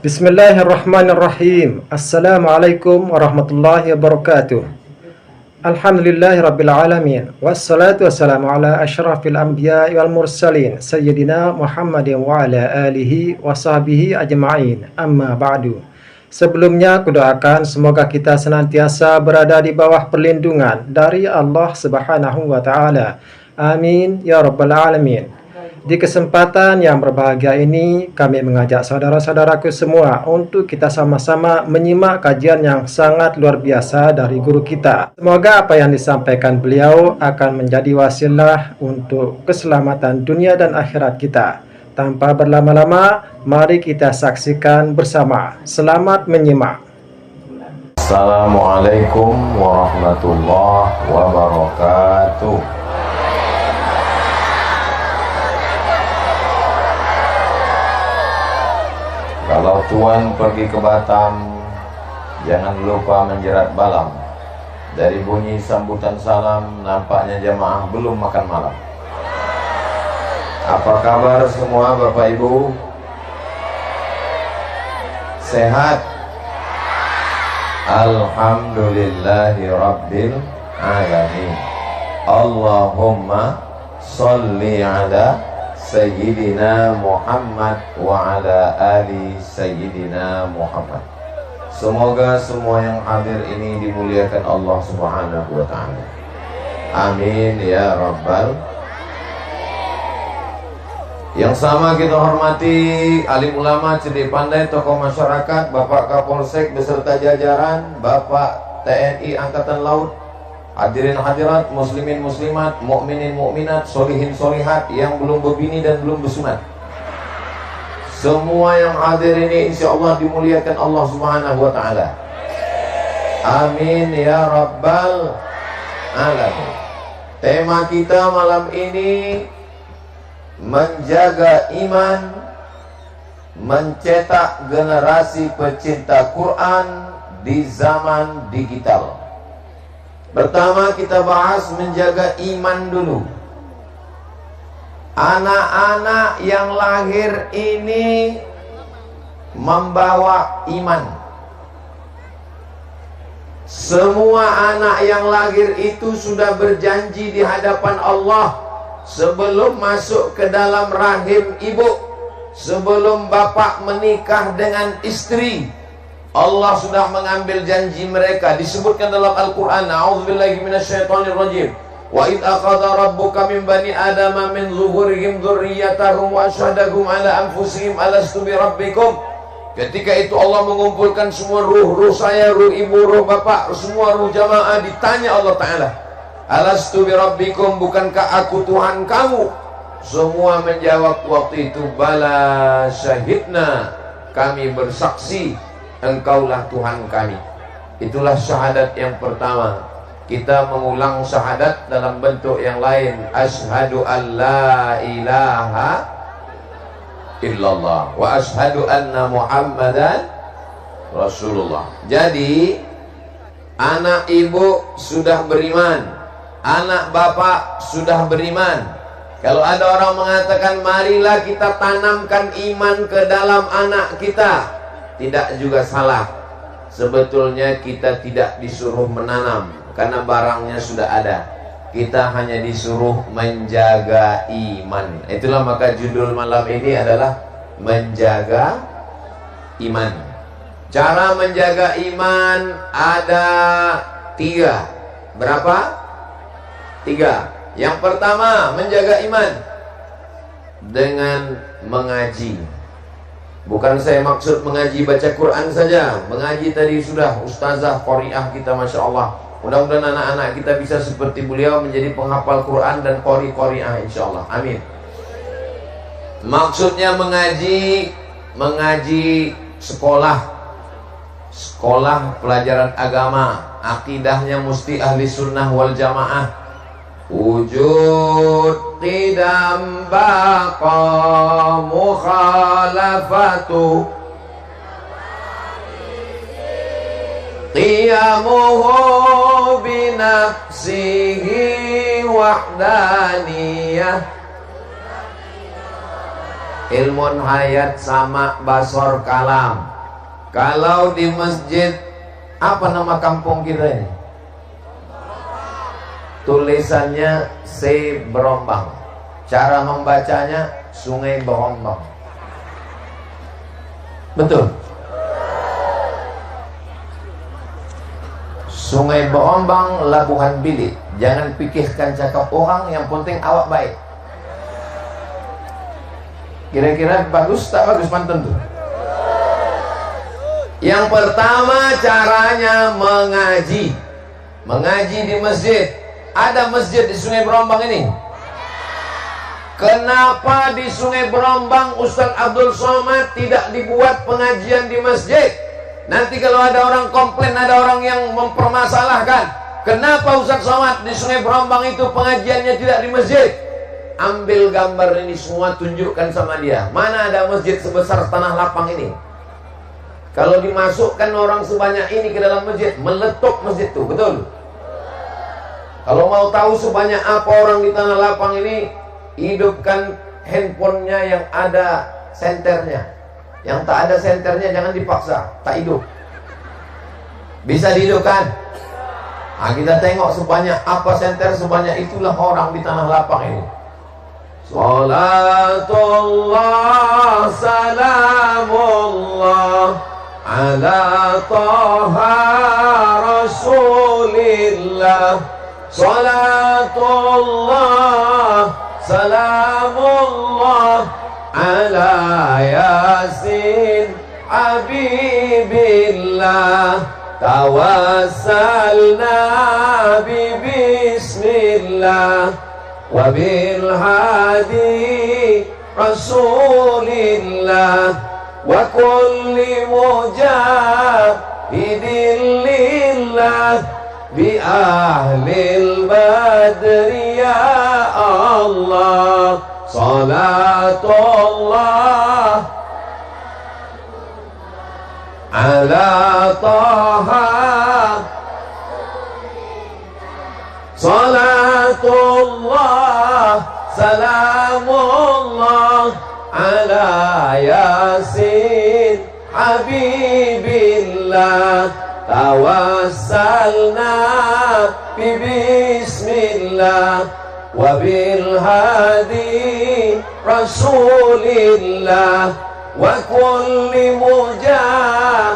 Bismillahirrahmanirrahim. Assalamualaikum warahmatullahi wabarakatuh. Alhamdulillahirabbil alamin. Wassalatu wassalamu ala asyrafil anbiya'i wal mursalin sayyidina Muhammadin wa ala alihi wa sahbihi ajma'in. Amma ba'du. Sebelumnya kudoakan semoga kita senantiasa berada di bawah perlindungan dari Allah Subhanahu wa taala. Amin ya rabbal alamin. Di kesempatan yang berbahagia ini, kami mengajak saudara-saudaraku semua untuk kita sama-sama menyimak kajian yang sangat luar biasa dari guru kita. Semoga apa yang disampaikan beliau akan menjadi wasilah untuk keselamatan dunia dan akhirat kita. Tanpa berlama-lama, mari kita saksikan bersama. Selamat menyimak. Assalamualaikum warahmatullahi wabarakatuh. Kalau tuan pergi ke Batam, jangan lupa menjerat balam. Dari bunyi sambutan salam, nampaknya jamaah belum makan malam. Apa kabar semua Bapak Ibu? Sehat? Alhamdulillahi Rabbil Alamin. Allahumma salli ala Sayyidina Muhammad wa ala ali Sayyidina Muhammad. Semoga semua yang hadir ini dimuliakan Allah Subhanahu wa ta'ala. Amin ya Rabbal. Yang sama kita hormati alim ulama, cerdik pandai, tokoh masyarakat, Bapak Kapolsek beserta jajaran, Bapak TNI Angkatan Laut, hadirin hadirat, muslimin muslimat, mukminin mukminat, solihin solihat yang belum berbini dan belum bersunat. Semua yang hadir ini insya Allah dimuliakan Allah Subhanahu wa ta'ala. Amin ya Rabbal Alamin. Tema kita malam ini menjaga iman, mencetak generasi pecinta Quran di zaman digital. Pertama kita bahas menjaga iman dulu. Anak-anak yang lahir ini membawa iman. Semua anak yang lahir itu sudah berjanji di hadapan Allah sebelum masuk ke dalam rahim ibu, sebelum bapak menikah dengan istri, Allah sudah mengambil janji mereka. Disebutkan dalam Al-Quran, a'udzubillahi minasyaitonirrajim, wa id akhadha rabbuka min bani adama min zuhurihim dzurriyyatahum wa asyhadahum ala anfusihim alastu bi rabbikum. Ketika itu Allah mengumpulkan semua ruh saya, ruh ibu, ruh bapak, semua ruh jamaah, ditanya Allah Ta'ala, alastu bi rabbikum, bukankah aku Tuhan kamu? Semua menjawab waktu itu, bala syahidna, kami bersaksi engkaulah Tuhan kami. Itulah syahadat yang pertama. Kita mengulang syahadat dalam bentuk yang lain, asyhadu an la ilaha illallah wa asyhadu anna muhammadan rasulullah. Jadi anak ibu sudah beriman, anak bapak sudah beriman. Kalau ada orang mengatakan marilah kita tanamkan iman ke dalam anak kita, tidak juga salah. Sebetulnya kita tidak disuruh menanam karena barangnya sudah ada. Kita hanya disuruh menjaga iman. Itulah maka judul malam ini adalah menjaga iman. Cara menjaga iman ada 3. Berapa? 3. Yang pertama, menjaga iman dengan mengaji. Bukan saya maksud mengaji baca Quran saja. Mengaji tadi sudah ustazah qari'ah kita, Masya Allah. Mudah-mudahan anak-anak kita bisa seperti beliau menjadi penghafal Quran dan qari'ah insya Allah. Amin. Maksudnya mengaji sekolah pelajaran agama. Akidahnya mesti ahli sunnah wal jamaah. Wujud qidam baqa mukhalafatu qiyamuhu binafsihi wahdaniyah. Ilmun hayat sama basor kalam. Kalau di masjid, apa nama kampung kita ini? Tulisannya Se Berombang. Cara membacanya Sungai Berombang. Betul? Sungai Berombang, Labuhan Bilik. Jangan pikirkan cakap orang, yang penting awak baik. Kira-kira bagus tak bagus pantun tuh? Yang pertama caranya mengaji. Mengaji di masjid. Ada masjid di Sungai Berombang ini. Kenapa di Sungai Berombang Ustaz Abdul Somad tidak dibuat pengajian di masjid? Nanti kalau ada orang komplain, ada orang yang mempermasalahkan, kenapa Ustaz Somad di Sungai Berombang itu pengajiannya tidak di masjid? Ambil gambar ini semua, tunjukkan sama dia. Mana ada masjid sebesar tanah lapang ini? Kalau dimasukkan orang sebanyak ini ke dalam masjid, meletup masjid itu, betul? Kalau mau tahu sebanyak apa orang di tanah lapang ini, hidupkan handphonenya yang ada senternya. Yang tak ada senternya jangan dipaksa, tak hidup. Bisa dihidupkan? Nah, kita tengok sebanyak apa senter, sebanyak itulah orang di tanah lapang ini. Salatullah salamullah ala Taha Rasulillah. Salatullah salamullah ala Yasin Habibillah. Tawassalna bismillah wa bil hadi Rasulillah wa kulli mujahidin lillah bi ahlil badri ya Allah. Salatullah ala Taha. Salatullah salamullah ala Yasin Habibillah. Tawassalna bismillah wa bil hadi Rasulillah wa kulli mujahidin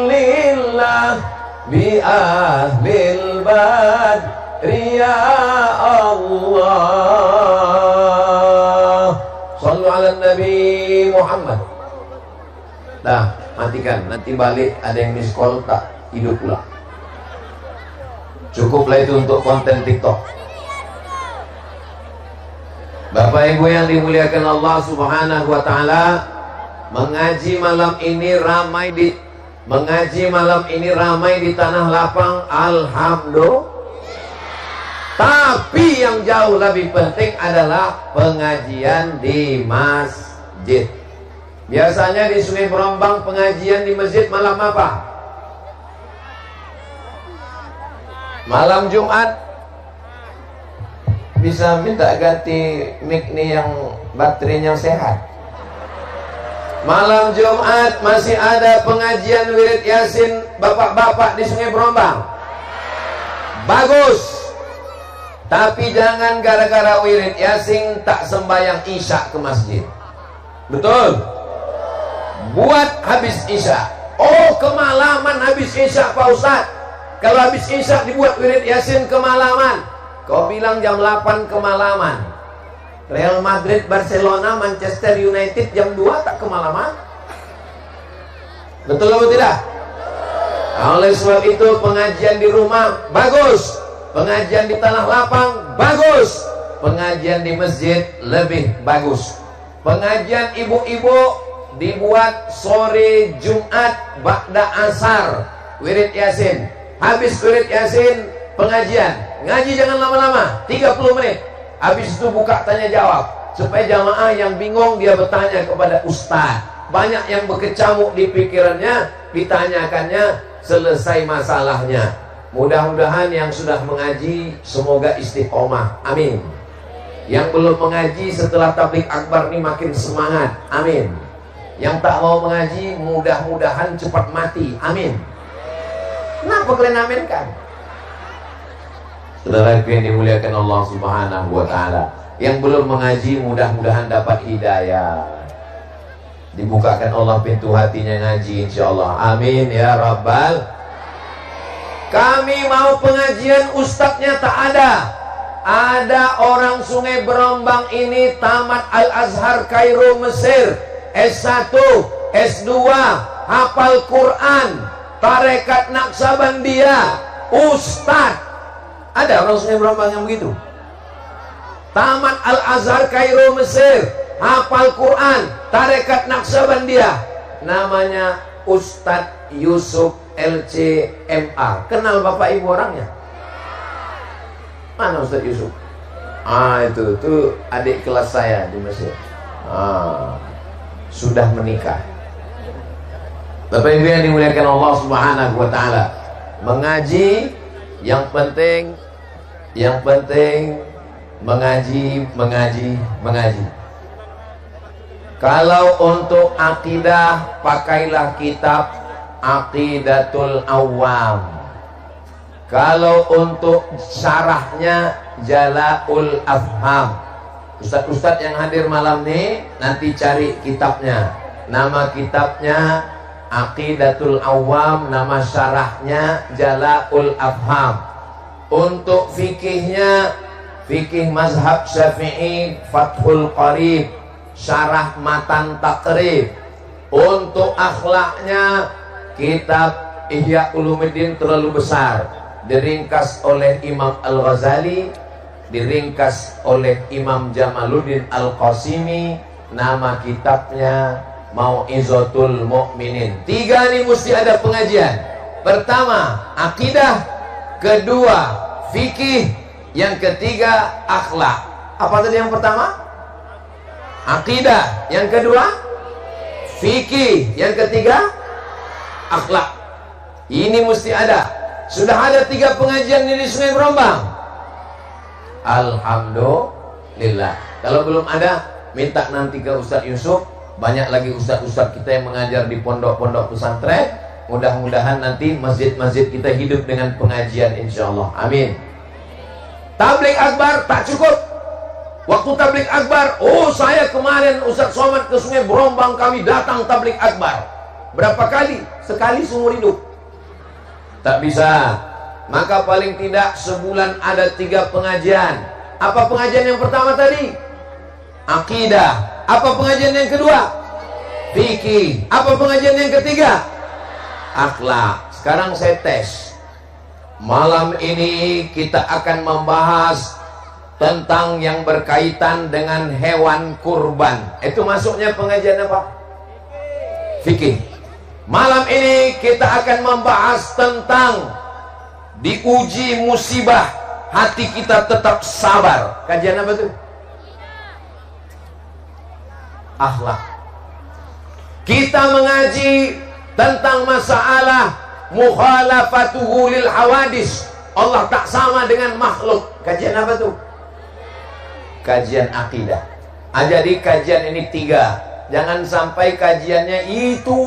lillah bi ahlil badri ya Allah. Sallu ala Nabi Muhammad. Nah, matikan, nanti balik ada yang miss call tak hidup pula. Cukuplah itu untuk konten TikTok. Bapak Ibu yang dimuliakan Allah Subhanahu wa taala, mengaji malam ini ramai di tanah lapang, alhamdulillah. Tapi yang jauh lebih penting adalah pengajian di masjid. Biasanya di Sungai Berombang pengajian di masjid malam apa? Malam Jumat. Bisa minta ganti mic nih yang baterainya sehat. Malam Jumat masih ada pengajian wirid Yasin bapak-bapak di Sungai Berombang. Bagus. Tapi jangan gara-gara wirid Yasin tak sembahyang Isya ke masjid. Betul? Buat habis Isya. Oh, kemalaman habis Isya Pak Ustadz. Kalau habis Isya dibuat wirid Yasin kemalaman. Kau bilang jam 8 kemalaman. Real Madrid, Barcelona, Manchester United jam 2 tak kemalaman? Betul atau tidak? Oleh sebab itu pengajian di rumah bagus, pengajian di tanah lapang bagus, pengajian di masjid lebih bagus. Pengajian ibu-ibu dibuat sore Jumat ba'da asar, wirid Yasin. Habis wirid Yasin pengajian. Ngaji jangan lama-lama, 30 menit. Habis itu buka tanya jawab, supaya jamaah yang bingung dia bertanya kepada ustaz. Banyak yang berkecamuk di pikirannya, ditanyakannya, selesai masalahnya. Mudah-mudahan yang sudah mengaji semoga istiqomah, amin. Yang belum mengaji setelah tabligh akbar ini makin semangat, amin. Yang tak mau mengaji mudah-mudahan cepat mati. Amin. Kenapa kalian aminkan? Saudara yang dimuliakan Allah Subhanahu wa taala, yang belum mengaji mudah-mudahan dapat hidayah. Dibukakan Allah pintu hatinya ngaji insyaallah. Amin ya rabbal. Kami mau pengajian, ustadznya tak ada. Ada orang Sungai Berombang ini tamat Al-Azhar Kairo Mesir, S1, S2, hafal Quran, tarekat Naqsabandiyah, ustadz. Ada orang Sungai Berombang yang begitu. Tamat Al-Azhar Kairo Mesir, hafal Quran, tarekat Naqsabandiyah. Namanya Ustadz Yusuf LCMA. Kenal bapak ibu orangnya? Mana Ustadz Yusuf? Itu adik kelas saya di Mesir. Sudah menikah. Bapak ibu yang dimuliakan Allah Subhanahu wa taala, mengaji yang penting mengaji. Kalau untuk akidah, pakailah kitab Aqidatul Awam. Kalau untuk syarahnya Jala'ul Afham. Ustadz-ustadz yang hadir malam ini nanti cari kitabnya. Nama kitabnya Aqidatul Awam, nama syarahnya Jala'ul Afham. Untuk fikihnya, fikih mazhab Syafi'i Fathul Qarib, syarah Matan Taqrib. Untuk akhlaknya kitab Ihya Ulumuddin terlalu besar, diringkas oleh Imam Al-Ghazali, diringkas oleh Imam Jamaluddin Al-Qasimi. Nama kitabnya Mau'izatul Mu'minin. 3 nih mesti ada pengajian. Pertama akidah, kedua fikih, yang ketiga akhlak. Apa tadi yang pertama? Akidah. Yang kedua fikih. Yang ketiga akhlak. Ini mesti ada. Sudah ada 3 pengajian ini di Sungai Berombang. Alhamdulillah. Kalau belum ada, minta nanti ke Ustadz Yusuf. Banyak lagi ustadz-ustadz kita yang mengajar di pondok-pondok pesantren. Mudah-mudahan nanti masjid-masjid kita hidup dengan pengajian insyaallah. Amin. Tabligh akbar tak cukup. Waktu tabligh akbar, saya kemarin Ustadz Somad ke Sungai Berombang, kami datang tabligh akbar. Berapa kali? Sekali seumur hidup. Tak bisa. Maka paling tidak sebulan ada 3 pengajian. Apa pengajian yang pertama tadi? Akidah. Apa pengajian yang kedua? Fikih. Apa pengajian yang ketiga? Akhlak. Sekarang saya tes. Malam ini kita akan membahas tentang yang berkaitan dengan hewan kurban. Itu masuknya pengajian apa? Fikih. Malam ini kita akan membahas tentang diuji musibah, hati kita tetap sabar. Kajian apa tuh? Akhlak. Kita mengaji tentang masalah mukhalafatuhu lil hawadis. Allah tak sama dengan makhluk. Kajian apa tuh? Kajian akidah. Jadi kajian ini 3. Jangan sampai kajiannya itu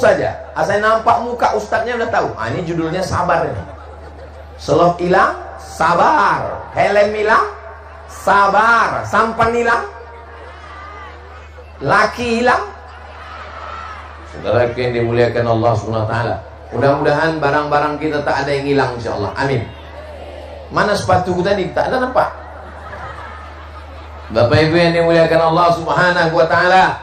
saja. Saya nampak muka ustadznya udah tahu. Ini judulnya sabar ini. Selop hilang, sabar. Helm hilang, sabar. Sampan hilang, laki hilang. Saudara yang dimuliakan Allah Subhanahu wa taala, mudah-mudahan barang-barang kita tak ada yang hilang insyaallah. Amin. Mana sepatu tadi? Tak ada nampak. Bapak Ibu yang dimuliakan Allah Subhanahu wa taala,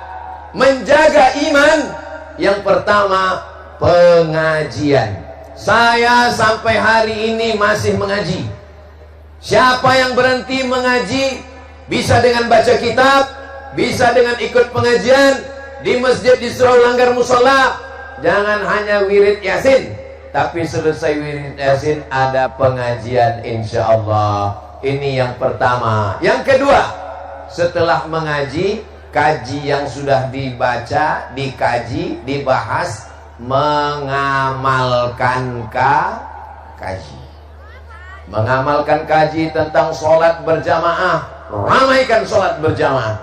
menjaga iman yang pertama pengajian. Saya sampai hari ini masih mengaji. Siapa yang berhenti mengaji, bisa dengan baca kitab, bisa dengan ikut pengajian di masjid di surau langgar musola. Jangan hanya wirid yasin, tapi selesai wirid yasin ada pengajian insyaallah. Ini yang pertama. Yang kedua, setelah mengaji, kaji yang sudah dibaca, dikaji, dibahas, mengamalkan kaji. Mengamalkan kaji tentang sholat berjamaah. Ramaikan sholat berjamaah.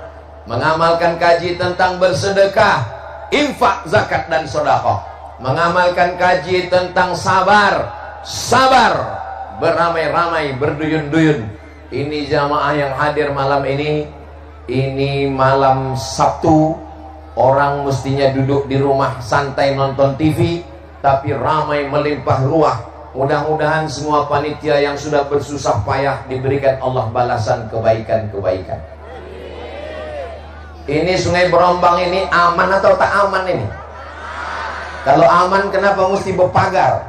mengamalkan kaji tentang bersedekah, infak, zakat dan sedekah, mengamalkan kaji tentang sabar, beramai-ramai, berduyun-duyun. Ini jamaah yang hadir malam ini malam Sabtu. Orang mestinya duduk di rumah santai nonton TV, tapi ramai melimpah ruah. Mudah-mudahan semua panitia yang sudah bersusah payah diberikan Allah balasan kebaikan-kebaikan. Ini Sungai Berombang ini aman atau tak aman ini? Kalau aman, kenapa mesti berpagar?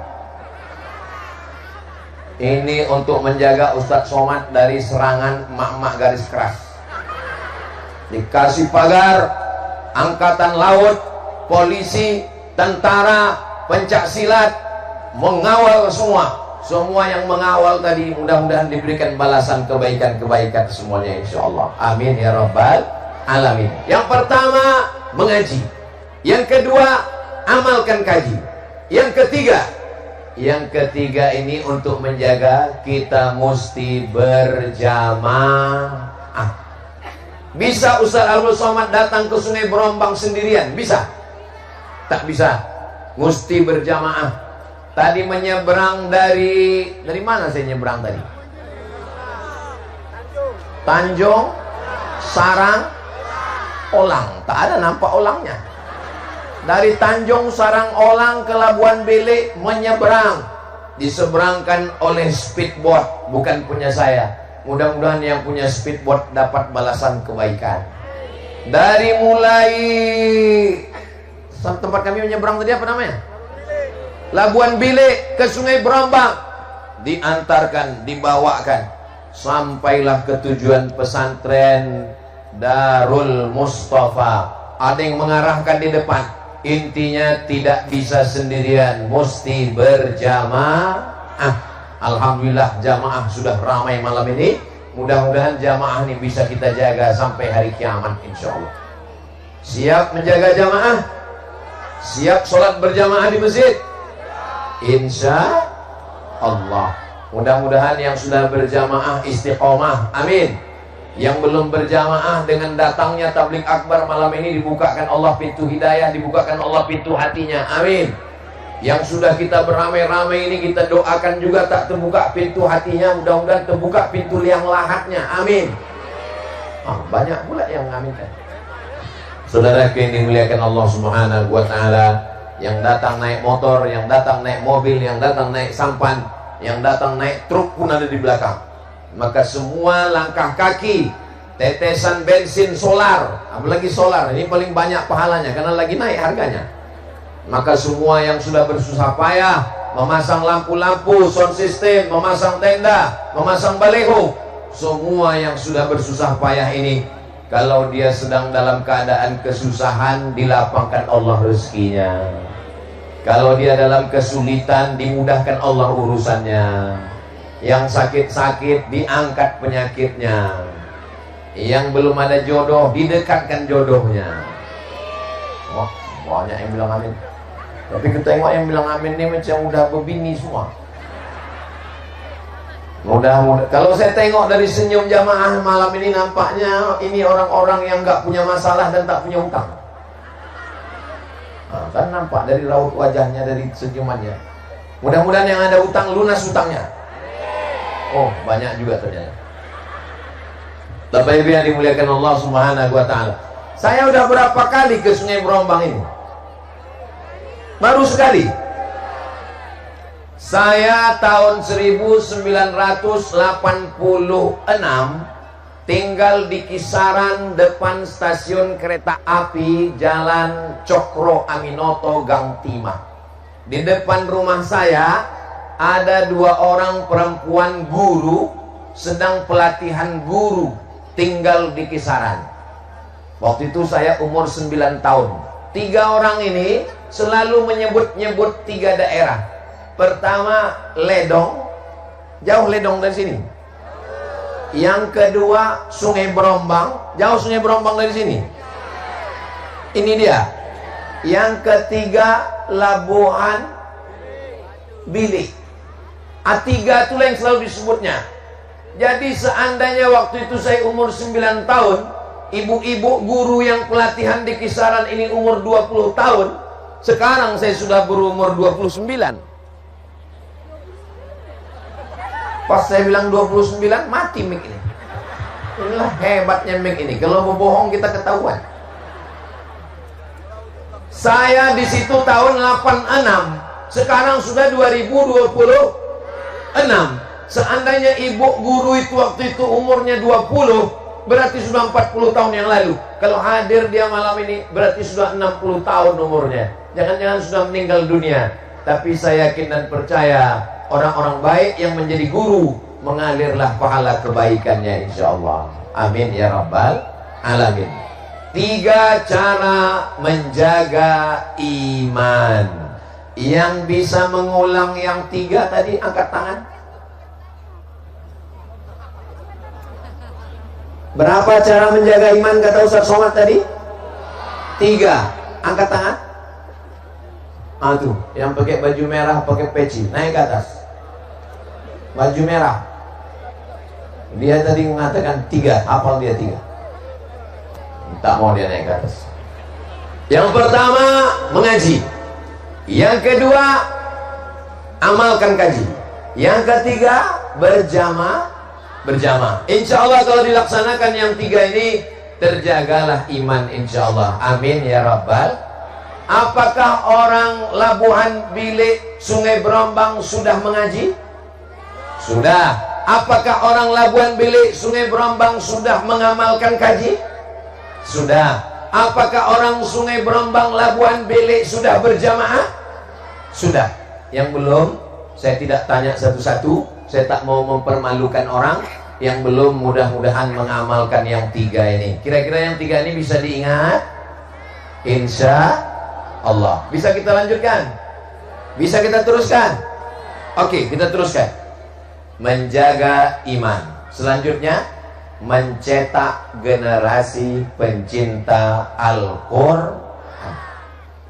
Ini untuk menjaga Ustadz Somad dari serangan emak-emak garis keras. Dikasih pagar, angkatan laut, polisi, tentara, pencak silat mengawal semua yang mengawal tadi. Mudah-mudahan diberikan balasan kebaikan-kebaikan semuanya, insyaallah. Amin ya rabbal alamin. Yang pertama, mengaji. Yang kedua, amalkan kaji. Yang ketiga ini untuk menjaga kita mesti berjamaah. Bisa Ustaz Abdul Somad datang ke Sungai Berombang sendirian? Bisa? Tak bisa. Mesti berjamaah. Tadi menyeberang dari mana saya nyeberang tadi? Tanjung, Sarang, Olang. Tak ada nampak olangnya. Dari Tanjung, Sarang, Olang ke Labuan Bilik menyeberang. Diseberangkan oleh speedboat, bukan punya saya. Mudah-mudahan yang punya speedboat dapat balasan kebaikan. Dari mulai tempat kami menyeberang tadi apa namanya? Labuan Bilik ke Sungai Berombang, diantarkan, dibawakan, sampailah ke tujuan pesantren Darul Mustafa. Ada yang mengarahkan di depan. Intinya tidak bisa sendirian, mesti berjamaah. Alhamdulillah jamaah sudah ramai malam ini. Mudah-mudahan jamaah ini bisa kita jaga sampai hari kiamat, insyaallah. Siap menjaga jamaah? Siap sholat berjamaah di masjid? Insya Allah. Mudah-mudahan yang sudah berjamaah istiqomah, amin. Yang belum berjamaah, dengan datangnya tabligh akbar malam ini dibukakan Allah pintu hidayah, dibukakan Allah pintu hatinya, amin. Yang sudah kita beramai-ramai ini kita doakan juga tak terbuka pintu hatinya, mudah-mudahan terbuka pintu liang lahatnya, amin. Banyak pula yang mengaminkan. Saudara yang dimuliakan Allah Subhanahu wa taala, yang datang naik motor, yang datang naik mobil, yang datang naik sampan, yang datang naik truk pun ada di belakang. Maka semua langkah kaki, tetesan bensin solar, apalagi solar ini paling banyak pahalanya karena lagi naik harganya. Maka semua yang sudah bersusah payah memasang lampu-lampu, sound system, memasang tenda, memasang baliho, semua yang sudah bersusah payah ini, kalau dia sedang dalam keadaan kesusahan, dilapangkan Allah rezekinya. Kalau dia dalam kesulitan, dimudahkan Allah urusannya. Yang sakit-sakit, diangkat penyakitnya. Yang belum ada jodoh, didekatkan jodohnya. Wah, banyak yang bilang amin. Tapi kita tengok yang bilang amin ini macam udah berbini semua. Mudah-mudahan. Kalau saya tengok dari senyum jamaah malam ini, nampaknya ini orang-orang yang nggak punya masalah dan tak punya hutang. Kan nampak dari raut wajahnya, dari senyumannya. Mudah-mudahan yang ada hutang lunas hutangnya. Oh, banyak juga ternyata. Bapak Ibu yang dimuliakan Allah Subhanahu wa taala. Saya udah berapa kali ke Sungai Berombang ini? Baru sekali. Saya tahun 1986 tinggal di kisaran depan stasiun kereta api Jalan Cokro Aminoto Gang Timah. Di depan rumah saya ada 2 orang perempuan guru sedang pelatihan guru, tinggal di kisaran. Waktu itu saya umur 9 tahun. 3 orang ini selalu menyebut-nyebut 3 daerah. Pertama Ledong, jauh Ledong dari sini. Yang kedua Sungai Berombang, jauh Sungai Berombang dari sini. Ini dia. Yang ketiga Labuan Bilik. A3 itulah yang selalu disebutnya. Jadi seandainya waktu itu saya umur 9 tahun, ibu-ibu guru yang pelatihan di kisaran ini umur 20 tahun. Sekarang saya sudah berumur 29. Pas saya bilang 29, mati mic ini. Inilah hebatnya mic ini. Kalau berbohong kita ketahuan. Saya di situ tahun 86. Sekarang sudah 2026. Seandainya ibu guru itu waktu itu umurnya 20, berarti sudah 40 tahun yang lalu. Kalau hadir dia malam ini, berarti sudah 60 tahun umurnya. Jangan-jangan sudah meninggal dunia. Tapi saya yakin dan percaya, orang-orang baik yang menjadi guru, mengalirlah pahala kebaikannya insya Allah. Amin ya rabbal alamin. 3 cara menjaga iman. Yang bisa mengulang yang 3 tadi, angkat tangan. Berapa cara menjaga iman kata Ustaz Somad tadi? 3. Angkat tangan. Tuh, yang pakai baju merah, pakai peci, naik ke atas. Baju merah. Dia tadi mengatakan 3, hafal dia 3. Tak mau dia naik ke atas. Yang pertama, mengaji. Yang kedua, amalkan kaji. Yang ketiga, berjamaah. Insya Allah kalau dilaksanakan yang 3 ini, terjagalah iman insya Allah. Amin ya rabbal. Apakah orang Labuhan Bilik, Sungai Berombang sudah mengaji? Sudah. Apakah orang Labuhan Bilik, Sungai Berombang sudah mengamalkan kaji? Sudah. Apakah orang Sungai Berombang, Labuhan Bilik sudah berjamaah? Sudah. Yang belum, saya tidak tanya satu-satu. Saya tak mau mempermalukan orang. Yang belum, mudah-mudahan mengamalkan yang 3 ini. Kira-kira yang 3 ini bisa diingat? Insya Allah. Bisa kita lanjutkan? Bisa kita teruskan? Oke, kita teruskan. Menjaga iman. Selanjutnya, mencetak generasi pencinta Al-Quran.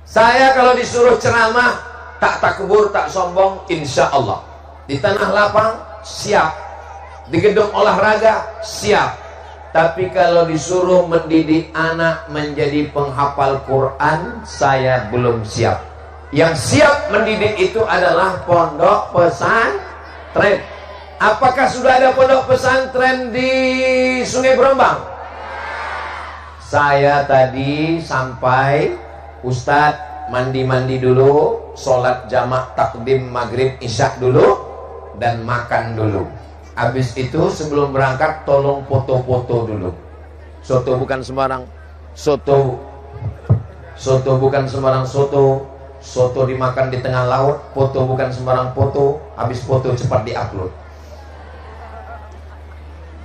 Saya kalau disuruh ceramah, tak takbur, tak sombong, insya Allah. Di tanah lapang, siap. Di gedung olahraga, siap. Tapi kalau disuruh mendidik anak menjadi penghafal Quran, saya belum siap. Yang siap mendidik itu adalah pondok pesantren. Apakah sudah ada pondok pesantren di Sungai Berombang? Saya tadi sampai, Ustadz mandi-mandi dulu, sholat jamak takdim maghrib isya dulu, dan makan dulu. Habis itu sebelum berangkat tolong foto-foto dulu. Soto bukan sembarang soto. Soto bukan sembarang soto. Soto dimakan di tengah laut. Foto bukan sembarang foto. Habis foto cepat diupload.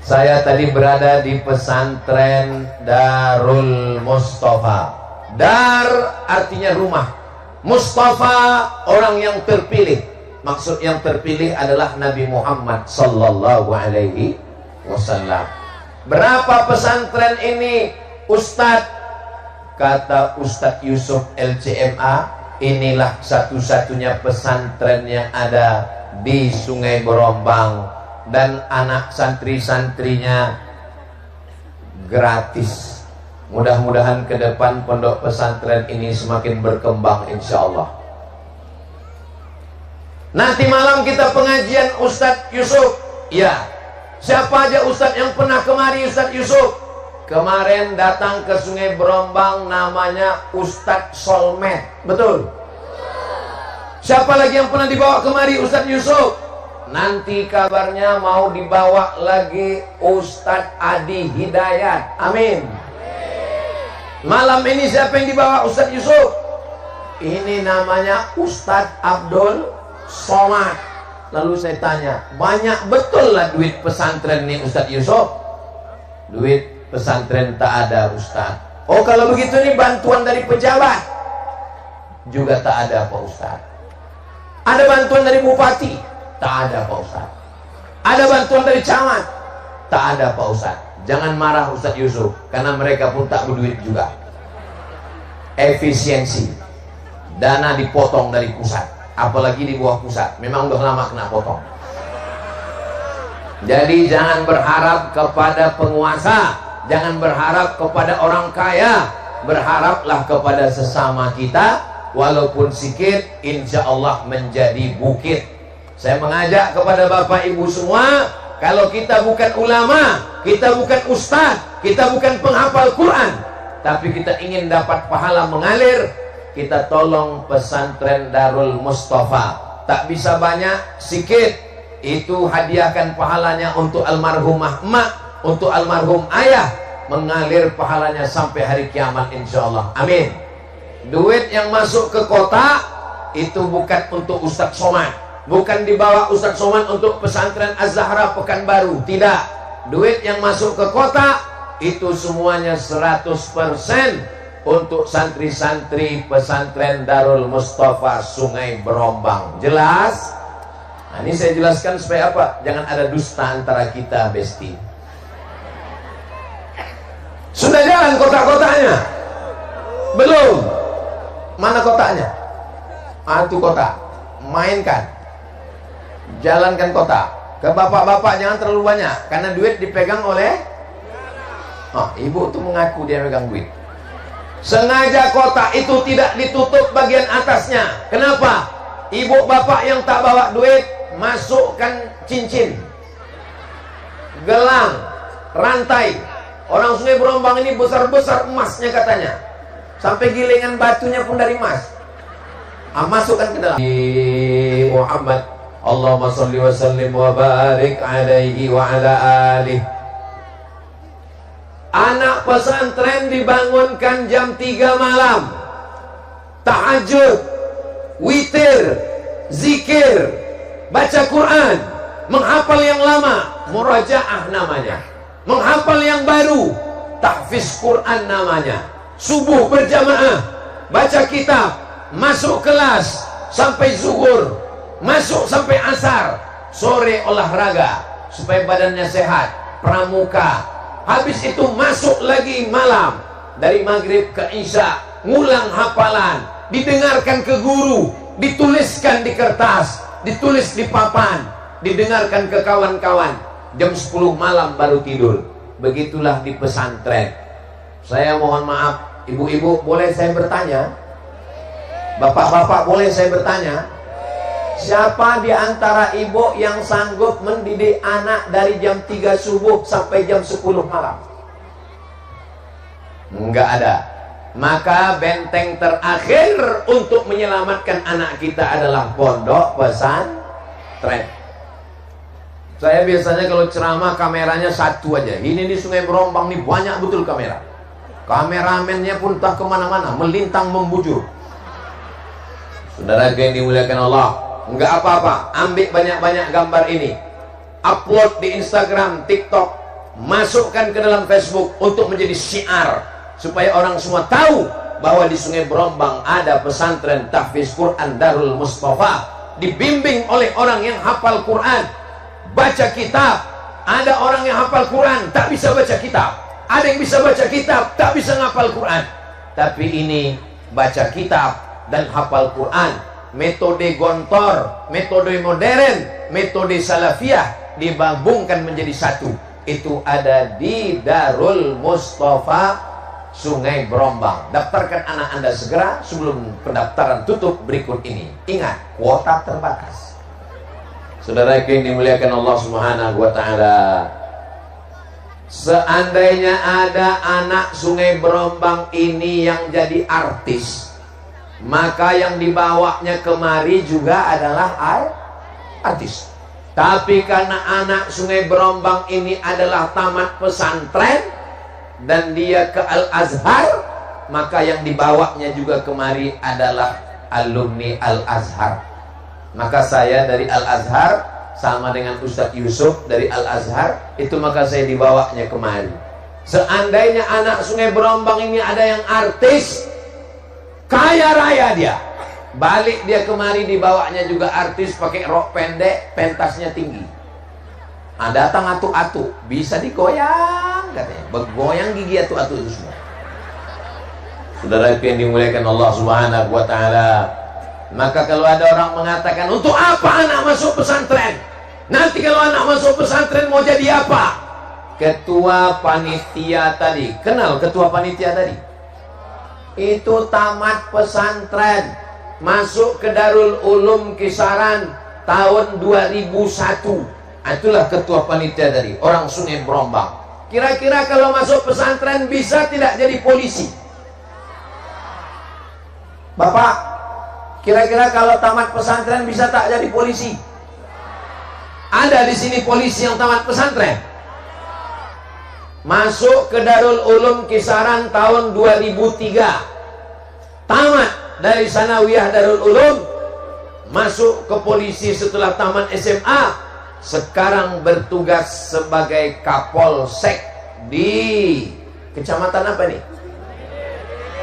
Saya tadi berada di pesantren Darul Mustafa. Dar artinya rumah. Mustafa orang yang terpilih. Maksud yang terpilih adalah Nabi Muhammad sallallahu alaihi wasallam. Berapa pesantren ini, Ustadz? Kata Ustadz Yusuf LCMA, inilah satu-satunya pesantren yang ada di Sungai Berombang, dan anak santri-santrinya gratis. Mudah-mudahan ke depan pondok pesantren ini semakin berkembang insya Allah. Nanti malam kita pengajian Ustadz Yusuf. Ya, siapa aja Ustadz yang pernah kemari? Ustadz Yusuf kemarin datang ke Sungai Berombang, namanya Ustadz Solmed. Betul? Siapa lagi yang pernah dibawa kemari? Ustadz Yusuf. Nanti kabarnya mau dibawa lagi Ustadz Adi Hidayat. Amin. Malam ini siapa yang dibawa? Ustadz Yusuf. Ini namanya Ustadz Abdul Somad. Lalu saya tanya, banyak betul lah duit pesantren nih Ustadz Yusuf? Duit pesantren tak ada Ustadz. Oh kalau begitu nih bantuan dari pejabat? Juga tak ada Pak Ustadz. Ada bantuan dari bupati? Tak ada Pak Ustadz. Ada bantuan dari camat? Tak ada Pak Ustadz. Jangan marah Ustadz Yusuf, karena mereka pun tak berduit juga. Efisiensi. Dana dipotong dari pusat. Apalagi di bawah pusat, memang udah lama kena potong. Jadi jangan berharap kepada penguasa, Jangan berharap kepada orang kaya, berharaplah kepada sesama kita. Walaupun sedikit, insya Allah menjadi bukit. Saya mengajak kepada Bapak Ibu semua, kalau kita bukan ulama, kita bukan ustadz, kita bukan penghafal Quran, tapi kita ingin dapat pahala mengalir, kita tolong pesantren Darul Mustafa. Tak bisa banyak, sedikit, itu hadiahkan pahalanya untuk almarhumah emak, untuk almarhum ayah, mengalir pahalanya sampai hari kiamat insyaallah. Amin. Duit yang masuk ke kota itu bukan untuk Ustadz Somad, bukan dibawa Ustadz Somad untuk pesantren Az-Zahra Pekanbaru, tidak. Duit yang masuk ke kota itu semuanya 100% untuk santri-santri pesantren Darul Mustafa Sungai Berombang. Jelas? Nah, ini saya jelaskan supaya apa? Jangan ada dusta antara kita, besti. Sudah jalan kota-kotanya? Belum? Mana kotanya? Itu kota. Mainkan. Jalankan kota. Ke bapak-bapak jangan terlalu banyak, karena duit dipegang oleh ibu tuh mengaku dia megang duit. Sengaja kota itu tidak ditutup bagian atasnya. Kenapa? Ibu bapak yang tak bawa duit, masukkan cincin, gelang, rantai. Orang Sungai Berombang ini besar-besar emasnya katanya, sampai gilingan batunya pun dari emas. Masukkan ke dalam. Muhammad, Allahumma sholli wa sallim wa barik alaihi wa ala alihi. Anak pesantren dibangunkan jam 3 malam, tahajud, witir, zikir, baca Quran, menghafal yang lama, murajaah namanya, menghafal yang baru, tahfiz Quran namanya, subuh berjamaah, baca kitab, masuk kelas sampai zuhur, masuk sampai asar, sore olahraga supaya badannya sehat, pramuka. Habis itu masuk lagi malam, dari maghrib ke isya, ngulang hafalan, didengarkan ke guru, dituliskan di kertas, ditulis di papan, didengarkan ke kawan-kawan. Jam 10 malam baru tidur. Begitulah di pesantren. Saya mohon maaf, ibu-ibu boleh saya bertanya? Bapak-bapak boleh saya bertanya? Siapa di antara ibu yang sanggup mendidik anak dari jam 3 subuh sampai jam 10 malam? Enggak ada. Maka benteng terakhir untuk menyelamatkan anak kita adalah pondok pesantren. Saya biasanya kalau ceramah kameranya satu aja. Ini di Sungai Berombang nih banyak betul kamera. Kameramennya pun tak kemana-mana, melintang membujur. Saudara yang dimuliakan Allah, enggak apa-apa, ambil banyak-banyak gambar ini, upload di Instagram, TikTok, masukkan ke dalam Facebook untuk menjadi syiar, supaya orang semua tahu bahwa di Sungai Berombang ada pesantren tahfiz Quran Darul Mustafa, dibimbing oleh orang yang hafal Quran, baca kitab. Ada orang yang hafal Quran tak bisa baca kitab, ada yang bisa baca kitab tak bisa ngapal Quran. Tapi ini baca kitab dan hafal Quran, metode gontor, metode modern, metode salafiyah digabungkan menjadi satu. Itu ada di Darul Mustafa Sungai Berombang. Daftarkan anak Anda segera sebelum pendaftaran tutup berikut ini. Ingat, kuota terbatas. Saudara yang dimuliakan Allah Subhanahu wa taala, seandainya ada anak Sungai Berombang ini yang jadi artis, maka yang dibawanya kemari juga adalah artis. Tapi karena anak Sungai Berombang ini adalah tamat pesantren dan dia ke Al-Azhar, maka yang dibawanya juga kemari adalah alumni Al-Azhar. Maka saya dari Al-Azhar sama dengan Ustadz Yusuf dari Al-Azhar, itu maka saya dibawanya kemari. Seandainya anak Sungai Berombang ini ada yang artis, kaya raya dia, balik dia kemari dibawanya juga artis, pakai rok pendek, pentasnya tinggi. Datang atu-atu, bisa digoyang katanya, bergoyang gigi atu-atu itu semua. Saudara yang dimuliakan Allah Subhanahu wa taala, maka kalau ada orang mengatakan, untuk apa anak masuk pesantren? Nanti kalau anak masuk pesantren mau jadi apa? ketua panitia tadi. Kenal ketua panitia tadi? Itu tamat pesantren, masuk ke Darul Ulum Kisaran tahun 2001. Itulah ketua panitia tadi, orang Sungai Berombang. Kira-kira kalau masuk pesantren bisa tidak jadi polisi? Bapak, kira-kira kalau tamat pesantren bisa tak jadi polisi? Ada di sini polisi yang tamat pesantren? Masuk ke Darul Ulum Kisaran tahun 2003, tamat dari Sanawiyah Darul Ulum, masuk ke polisi setelah tamat SMA, sekarang bertugas sebagai Kapolsek di kecamatan apa nih?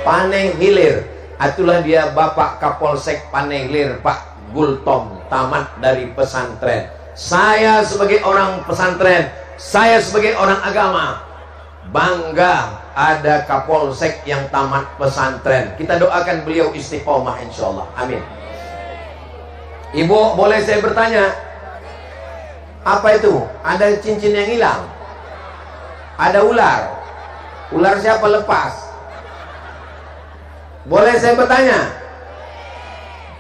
Paneng Hilir. Itulah dia Bapak Kapolsek Paneng Hilir, Pak Gultom, tamat dari pesantren. Saya sebagai orang pesantren, saya sebagai orang agama, bangga ada Kapolsek yang tamat pesantren. Kita doakan beliau istiqomah insyaallah. Amin. Ibu, boleh saya bertanya? Apa itu? Ada cincin yang hilang? Ada ular? Ular siapa lepas? Boleh saya bertanya?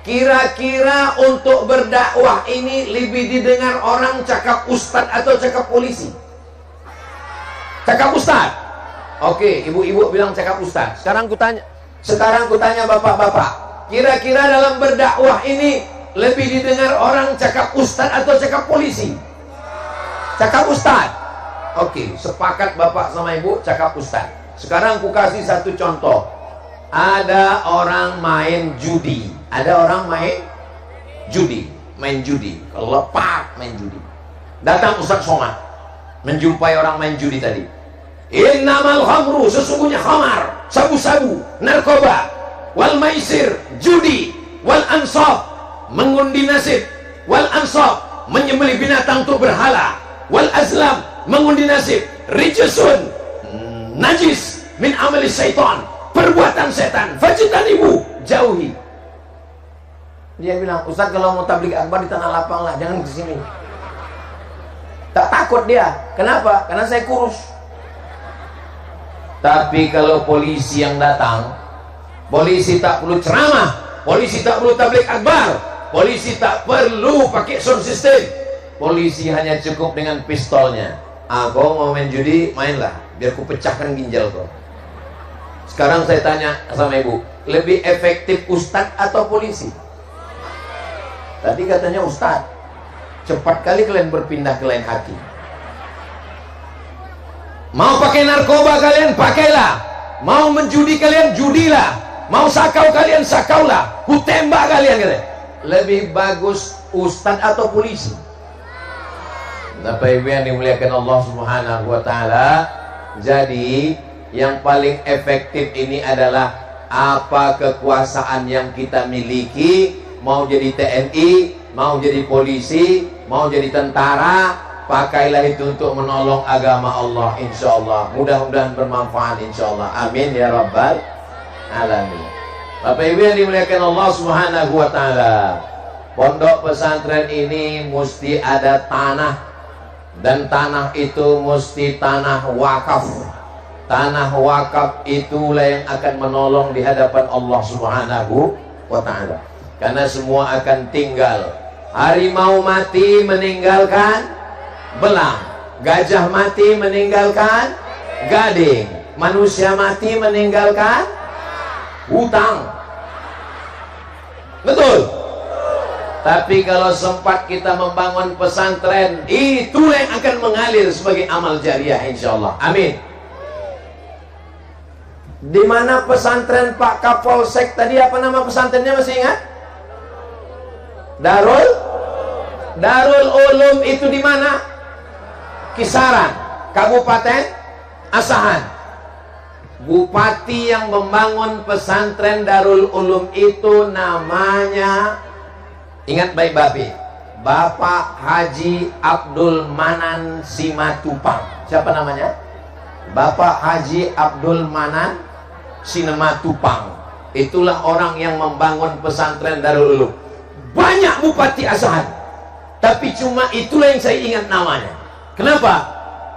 Kira-kira untuk berdakwah ini lebih didengar orang cakap ustadz atau cakap polisi? Cakap ustadz. Oke, ibu-ibu bilang cakap ustadz. Sekarang kutanya bapak-bapak, kira-kira dalam berdakwah ini lebih didengar orang cakap ustadz atau cakap polisi? Cakap ustadz. Oke, sepakat bapak sama ibu cakap ustadz. Sekarang ku kasih satu contoh. Ada orang main judi. Ada orang main judi. Kalau lepak main judi. Datang Ustaz Somad menjumpai orang main judi tadi. Innamal khamru, sesungguhnya khamar, sabu-sabu, narkoba, wal maisir, judi, wal ansab, mengundi nasib, wal ansab, menyembelih binatang untuk berhala, wal azlam, mengundi nasib, rijusun, najis, min amali syaitan, perbuatan setan, fajtanibu, jauhi. Dia bilang, Ustaz kalau mau tabligh akbar di tanah lapang lah, jangan ke sini. Tak takut dia. Kenapa? Karena saya kurus. Tapi kalau polisi yang datang, polisi tak perlu ceramah, polisi tak perlu tabligh akbar, polisi tak perlu pakai sound system. Polisi hanya cukup dengan pistolnya. Kau mau main judi, mainlah, biar ku pecahkan ginjal kau. Sekarang saya tanya sama ibu, lebih efektif ustadz atau polisi? Tadi katanya ustadz. Cepat kali kalian berpindah ke lain hati. Mau pakai narkoba kalian pakailah, mau menjudi kalian judilah, mau sakau kalian sakaulah, ku tembak kalian katanya. Lebih bagus ustadz atau polisi? Bapak Ibu yang dimuliakan Allah Subhanahu wa taala, jadi yang paling efektif ini adalah apa kekuasaan yang kita miliki. Mau jadi TNI, mau jadi polisi, mau jadi tentara, pakailah itu untuk menolong agama Allah insyaallah. Mudah-mudahan bermanfaat insyaallah. Amin ya rabbal alamin. Bapak Ibu yang dimuliakan Allah Subhanahu wa taala, pondok pesantren ini mesti ada tanah, dan tanah itu mesti tanah wakaf. Tanah wakaf itulah yang akan menolong di hadapan Allah Subhanahu wa taala. Karena semua akan tinggal. Harimau mati meninggalkan belang, gajah mati meninggalkan gading, manusia mati meninggalkan hutang. Betul? Tapi kalau sempat kita membangun pesantren, itulah yang akan mengalir sebagai amal jariah insyaallah. Amin. Di mana pesantren Pak Kapolsek tadi, apa nama pesantrennya masih ingat? Darul Ulum itu di mana? Kisaran, Kabupaten Asahan. Bupati yang membangun pesantren Darul Ulum itu namanya, ingat baik-baik, Bapak Haji Abdul Manan Simatupang. Siapa namanya? Bapak Haji Abdul Manan Simatupang. Itulah orang yang membangun pesantren Darul Ulum. Banyak bupati Asahan, tapi cuma itulah yang saya ingat namanya. Kenapa?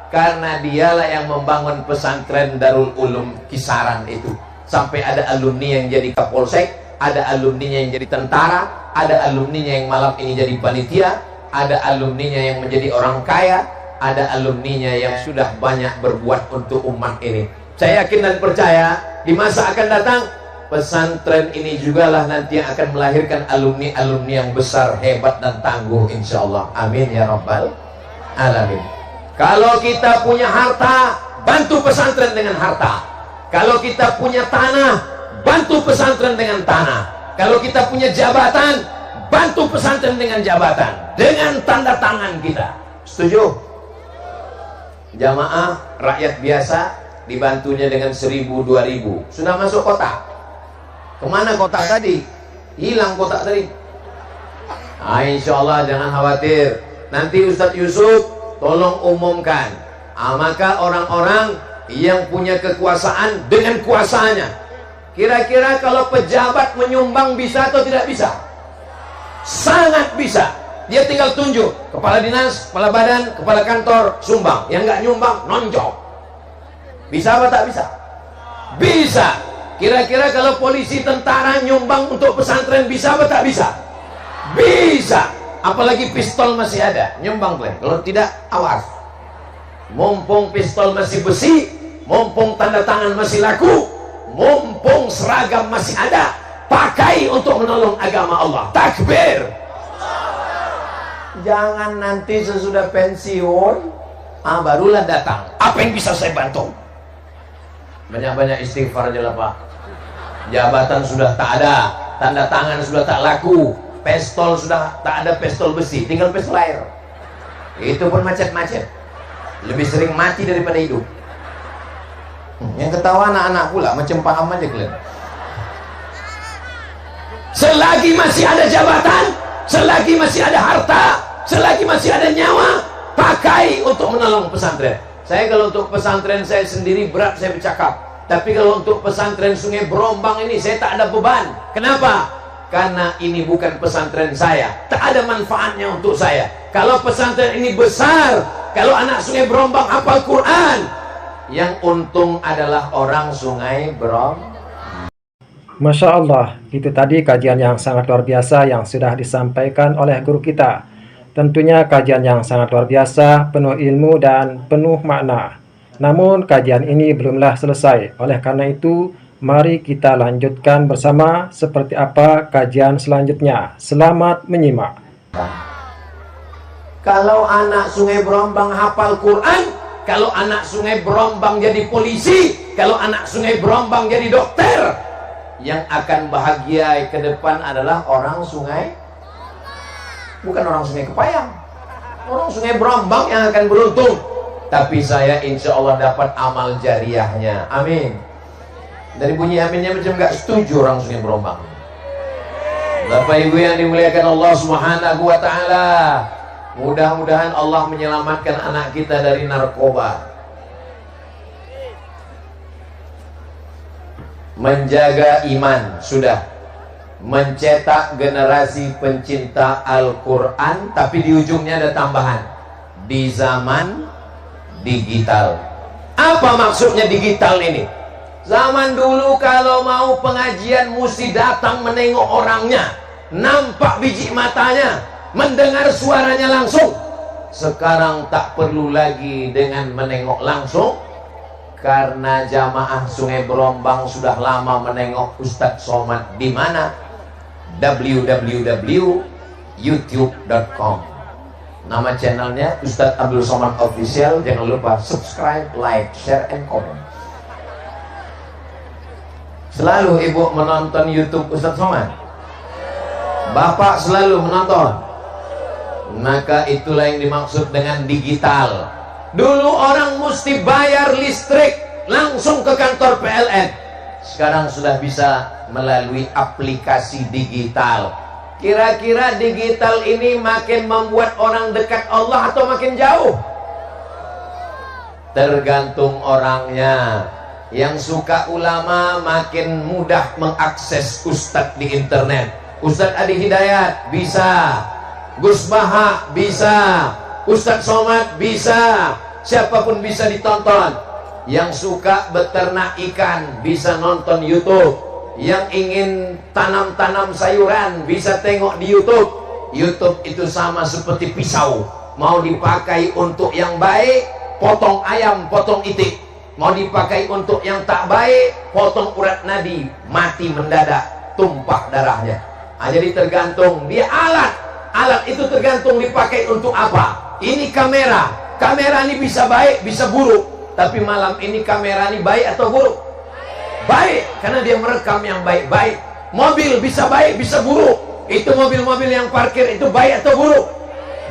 Karena dialah yang membangun pesantren Darul Ulum Kisaran itu. Sampai ada alumni yang jadi kapolsek, ada alumninya yang jadi tentara, ada alumninya yang malam ini jadi panitia, ada alumninya yang menjadi orang kaya, ada alumninya yang sudah banyak berbuat untuk umat ini. Saya yakin dan percaya di masa akan datang pesantren ini jugalah nanti yang akan melahirkan alumni-alumni yang besar, hebat dan tangguh, insya Allah. Amin ya rabbal alamin. Kalau kita punya harta, bantu pesantren dengan harta. Kalau kita punya tanah, bantu pesantren dengan tanah. Kalau kita punya jabatan, bantu pesantren dengan jabatan, dengan tanda tangan kita. Setuju? Jamaah rakyat biasa dibantunya dengan 1.000, 2.000. Sudah masuk kotak. Kemana kotak tadi? Hilang kotak tadi. Insya Allah jangan khawatir. Nanti Ustadz Yusuf tolong umumkan. Maka orang-orang yang punya kekuasaan dengan kuasanya. Kira-kira kalau pejabat menyumbang bisa atau tidak bisa? Sangat bisa. Dia tinggal tunjuk kepala dinas, kepala badan, kepala kantor, sumbang. Yang nggak nyumbang, nonjok. Bisa apa tak bisa? Bisa. Kira-kira kalau polisi, tentara nyumbang untuk pesantren bisa apa tak bisa? Bisa. Apalagi pistol masih ada, nyumbang boleh. Kalau tidak, awas. Mumpung pistol masih besi, mumpung tanda tangan masih laku, mumpung seragam masih ada, pakai untuk menolong agama Allah. Takbir. Jangan nanti sesudah pensiun, barulah datang. Apa yang bisa saya bantu? Banyak-banyak istighfar aja lah Pak. Jabatan sudah tak ada, tanda tangan sudah tak laku, pistol sudah tak ada, pistol besi, tinggal pistol air. Itu pun macet-macet. Lebih sering mati daripada hidup. Yang ketawa anak-anak pula, macam paham aja kalian. Selagi masih ada jabatan, selagi masih ada harta, selagi masih ada nyawa, pakai untuk menolong pesantren. Saya kalau untuk pesantren saya sendiri berat saya bercakap. Tapi kalau untuk pesantren Sungai Berombang ini saya tak ada beban. Kenapa? Karena ini bukan pesantren saya, tak ada manfaatnya untuk saya. Kalau pesantren ini besar, kalau anak Sungai Berombang hafal Quran, yang untung adalah orang Sungai Berombang. Masya Allah, itu tadi kajian yang sangat luar biasa yang sudah disampaikan oleh guru kita. Tentunya kajian yang sangat luar biasa, penuh ilmu dan penuh makna. Namun kajian ini belumlah selesai. Oleh karena itu, mari kita lanjutkan bersama seperti apa kajian selanjutnya. Selamat menyimak. Kalau anak Sungai Berombang hafal Quran, kalau anak Sungai Berombang jadi polisi, kalau anak Sungai Berombang jadi dokter, yang akan bahagia ke depan adalah orang Sungai, bukan orang Sungai Kepayang, orang Sungai Berombang yang akan beruntung. Tapi saya insya Allah dapat amal jariahnya. Amin. Dari bunyi aminnya macam gak setuju orang Sungai Berombang. Bapak Ibu yang dimuliakan Allah Subhanahu wa Ta'ala, mudah-mudahan Allah menyelamatkan anak kita dari narkoba. Menjaga iman sudah, mencetak generasi pencinta Al-Quran, tapi di ujungnya ada tambahan, di zaman digital. Apa maksudnya digital ini? Zaman dulu kalau mau pengajian mesti datang menengok orangnya, nampak biji matanya, mendengar suaranya langsung. Sekarang tak perlu lagi dengan menengok langsung, karena jamaah Sungai Berombang sudah lama menengok Ustadz Somad di mana? www.youtube.com. Nama channelnya Ustadz Abdul Somad Official. Jangan lupa subscribe, like, share, and comment. Selalu ibu menonton YouTube Ustadz Somad? Bapak selalu menonton? Maka itulah yang dimaksud dengan digital. Dulu orang mesti bayar listrik langsung ke kantor PLN. Sekarang sudah bisa melalui aplikasi digital. Kira-kira digital ini makin membuat orang dekat Allah atau makin jauh? Tergantung orangnya. Yang suka ulama makin mudah mengakses Ustadz di internet. Ustadz Adi Hidayat bisa, Gus Baha bisa, Ustadz Somad bisa, siapapun bisa ditonton. Yang suka beternak ikan bisa nonton YouTube, yang ingin tanam-tanam sayuran bisa tengok di YouTube. YouTube itu sama seperti pisau, mau dipakai untuk yang baik, potong ayam, potong itik. Mau dipakai untuk yang tak baik, potong urat nadi, mati mendadak, tumpah darahnya. Jadi tergantung, dia alat. Alat itu tergantung dipakai untuk apa. Ini kamera. Kamera ini bisa baik, bisa buruk. Tapi malam ini kamera ini baik atau buruk? Baik, karena dia merekam yang baik-baik. Mobil bisa baik, bisa buruk. Itu mobil-mobil yang parkir itu baik atau buruk?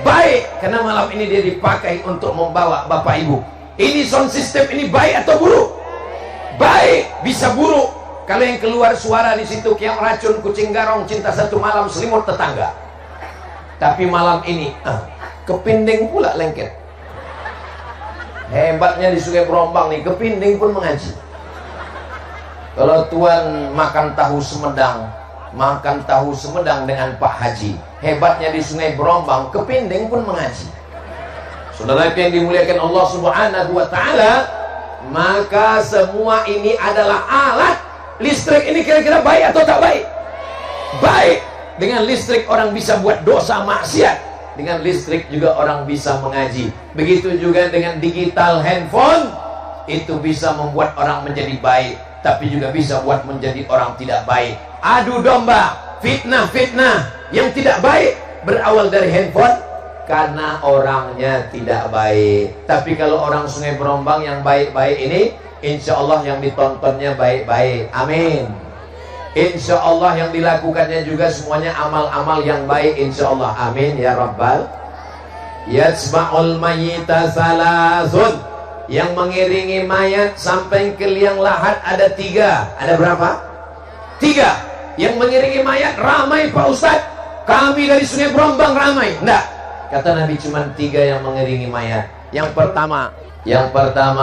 Baik, karena malam ini dia dipakai untuk membawa Bapak Ibu. Ini sound system ini baik atau buruk? Baik, bisa buruk. Kalau yang keluar suara di situ kayak racun, kucing garong, cinta satu malam, selimut tetangga. Tapi malam ini kepinding pula lengket. Hebatnya di Sungai Berombang nih, kepinding pun mengaji. Kalau tuan makan tahu Sumedang dengan Pak Haji, hebatnya di Sungai Berombang, kepinding pun mengaji. Saudara yang dimuliakan Allah Subhanahu wa Ta'ala, maka semua ini adalah alat. Listrik ini kira-kira baik atau tak baik? Baik. Dengan listrik orang bisa buat dosa maksiat, dengan listrik juga orang bisa mengaji. Begitu juga dengan digital handphone, itu bisa membuat orang menjadi baik, tapi juga bisa buat menjadi orang tidak baik. Adu domba, fitnah-fitnah yang tidak baik berawal dari handphone karena orangnya tidak baik. Tapi kalau orang Sungai Berombang yang baik-baik ini, insya Allah yang ditontonnya baik-baik. Amin. Insya Allah yang dilakukannya juga semuanya amal-amal yang baik, insya Allah. Amin ya Rabbal. Yatsba'ul mayyita salasun, yang mengiringi mayat sampai ke liang lahat ada 3. Ada berapa? 3. Yang mengiringi mayat ramai Pak Ustadz. Kami dari Sungai Berombang ramai. Enggak, kata Nabi cuma 3 yang mengiringi mayat. Yang pertama